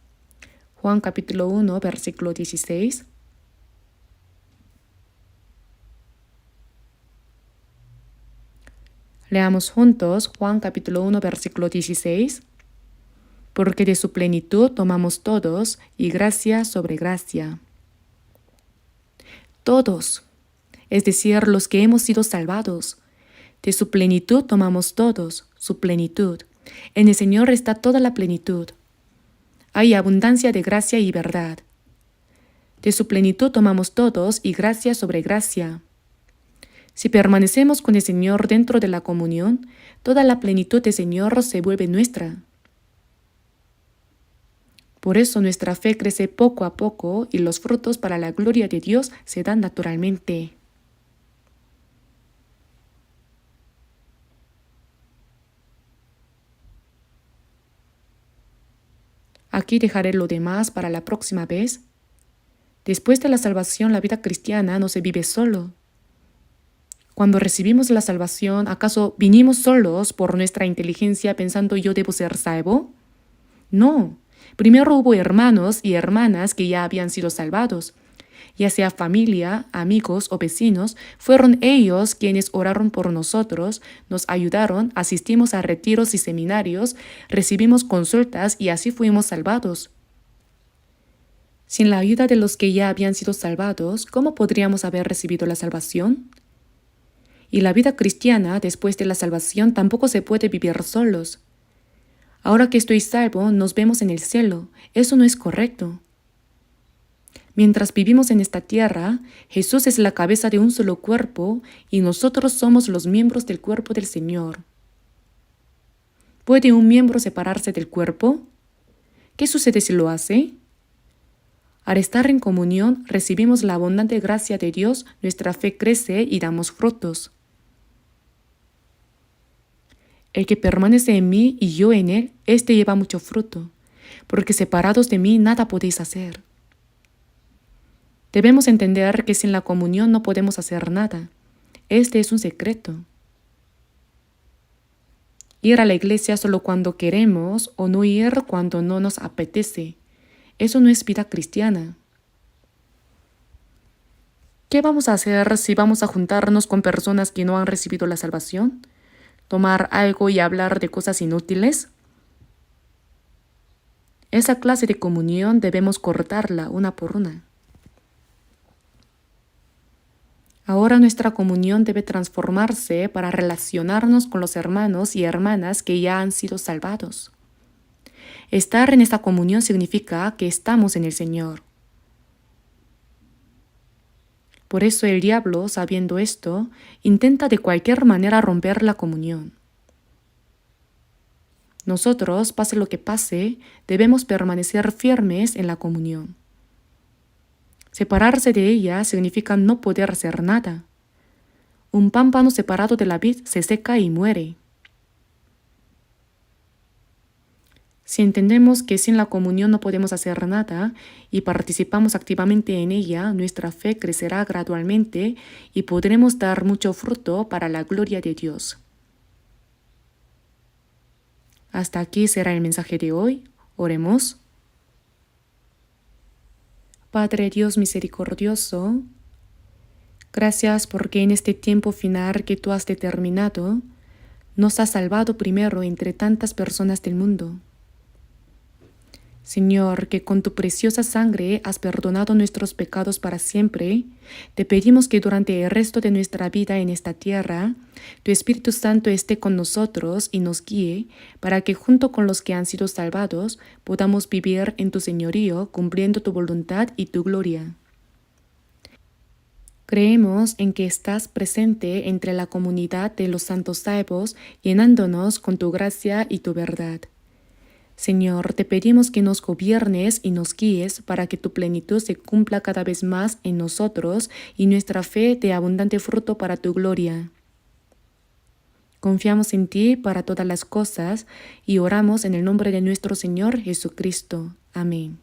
Juan capítulo 1, versículo 16. Leamos juntos Juan capítulo 1, versículo 16. Porque de su plenitud tomamos todos y gracia sobre gracia. Todos, es decir, los que hemos sido salvados. De su plenitud tomamos todos, su plenitud. En el Señor está toda la plenitud. Hay abundancia de gracia y verdad. De su plenitud tomamos todos y gracia sobre gracia. Si permanecemos con el Señor dentro de la comunión, toda la plenitud del Señor se vuelve nuestra. Por eso nuestra fe crece poco a poco y los frutos para la gloria de Dios se dan naturalmente. Aquí dejaré lo demás para la próxima vez. Después de la salvación, la vida cristiana no se vive solo. Cuando recibimos la salvación, ¿acaso vinimos solos por nuestra inteligencia pensando yo debo ser salvo? No. Primero hubo hermanos y hermanas que ya habían sido salvados. Ya sea familia, amigos o vecinos, fueron ellos quienes oraron por nosotros, nos ayudaron, asistimos a retiros y seminarios, recibimos consultas y así fuimos salvados. Sin la ayuda de los que ya habían sido salvados, ¿cómo podríamos haber recibido la salvación? Y la vida cristiana después de la salvación tampoco se puede vivir solos. Ahora que estoy salvo, nos vemos en el cielo. Eso no es correcto. Mientras vivimos en esta tierra, Jesús es la cabeza de un solo cuerpo y nosotros somos los miembros del cuerpo del Señor. ¿Puede un miembro separarse del cuerpo? ¿Qué sucede si lo hace? Al estar en comunión, recibimos la abundante gracia de Dios, nuestra fe crece y damos frutos. El que permanece en mí y yo en él, éste lleva mucho fruto, porque separados de mí nada podéis hacer. Debemos entender que sin la comunión no podemos hacer nada. Este es un secreto. Ir a la iglesia solo cuando queremos o no ir cuando no nos apetece. Eso no es vida cristiana. ¿Qué vamos a hacer si vamos a juntarnos con personas que no han recibido la salvación? ¿Tomar algo y hablar de cosas inútiles? Esa clase de comunión debemos cortarla una por una. Ahora nuestra comunión debe transformarse para relacionarnos con los hermanos y hermanas que ya han sido salvados. Estar en esta comunión significa que estamos en el Señor. Por eso el diablo, sabiendo esto, intenta de cualquier manera romper la comunión. Nosotros, pase lo que pase, debemos permanecer firmes en la comunión. Separarse de ella significa no poder hacer nada. Un pámpano separado de la vid se seca y muere. Si entendemos que sin la comunión no podemos hacer nada y participamos activamente en ella, nuestra fe crecerá gradualmente y podremos dar mucho fruto para la gloria de Dios. Hasta aquí será el mensaje de hoy. Oremos. Padre Dios misericordioso, gracias porque en este tiempo final que tú has determinado, nos has salvado primero entre tantas personas del mundo. Señor, que con tu preciosa sangre has perdonado nuestros pecados para siempre, te pedimos que durante el resto de nuestra vida en esta tierra, tu Espíritu Santo esté con nosotros y nos guíe, para que junto con los que han sido salvados podamos vivir en tu señorío, cumpliendo tu voluntad y tu gloria. Creemos en que estás presente entre la comunidad de los santos salvos, llenándonos con tu gracia y tu verdad. Señor, te pedimos que nos gobiernes y nos guíes para que tu plenitud se cumpla cada vez más en nosotros y nuestra fe dé abundante fruto para tu gloria. Confiamos en ti para todas las cosas y oramos en el nombre de nuestro Señor Jesucristo. Amén.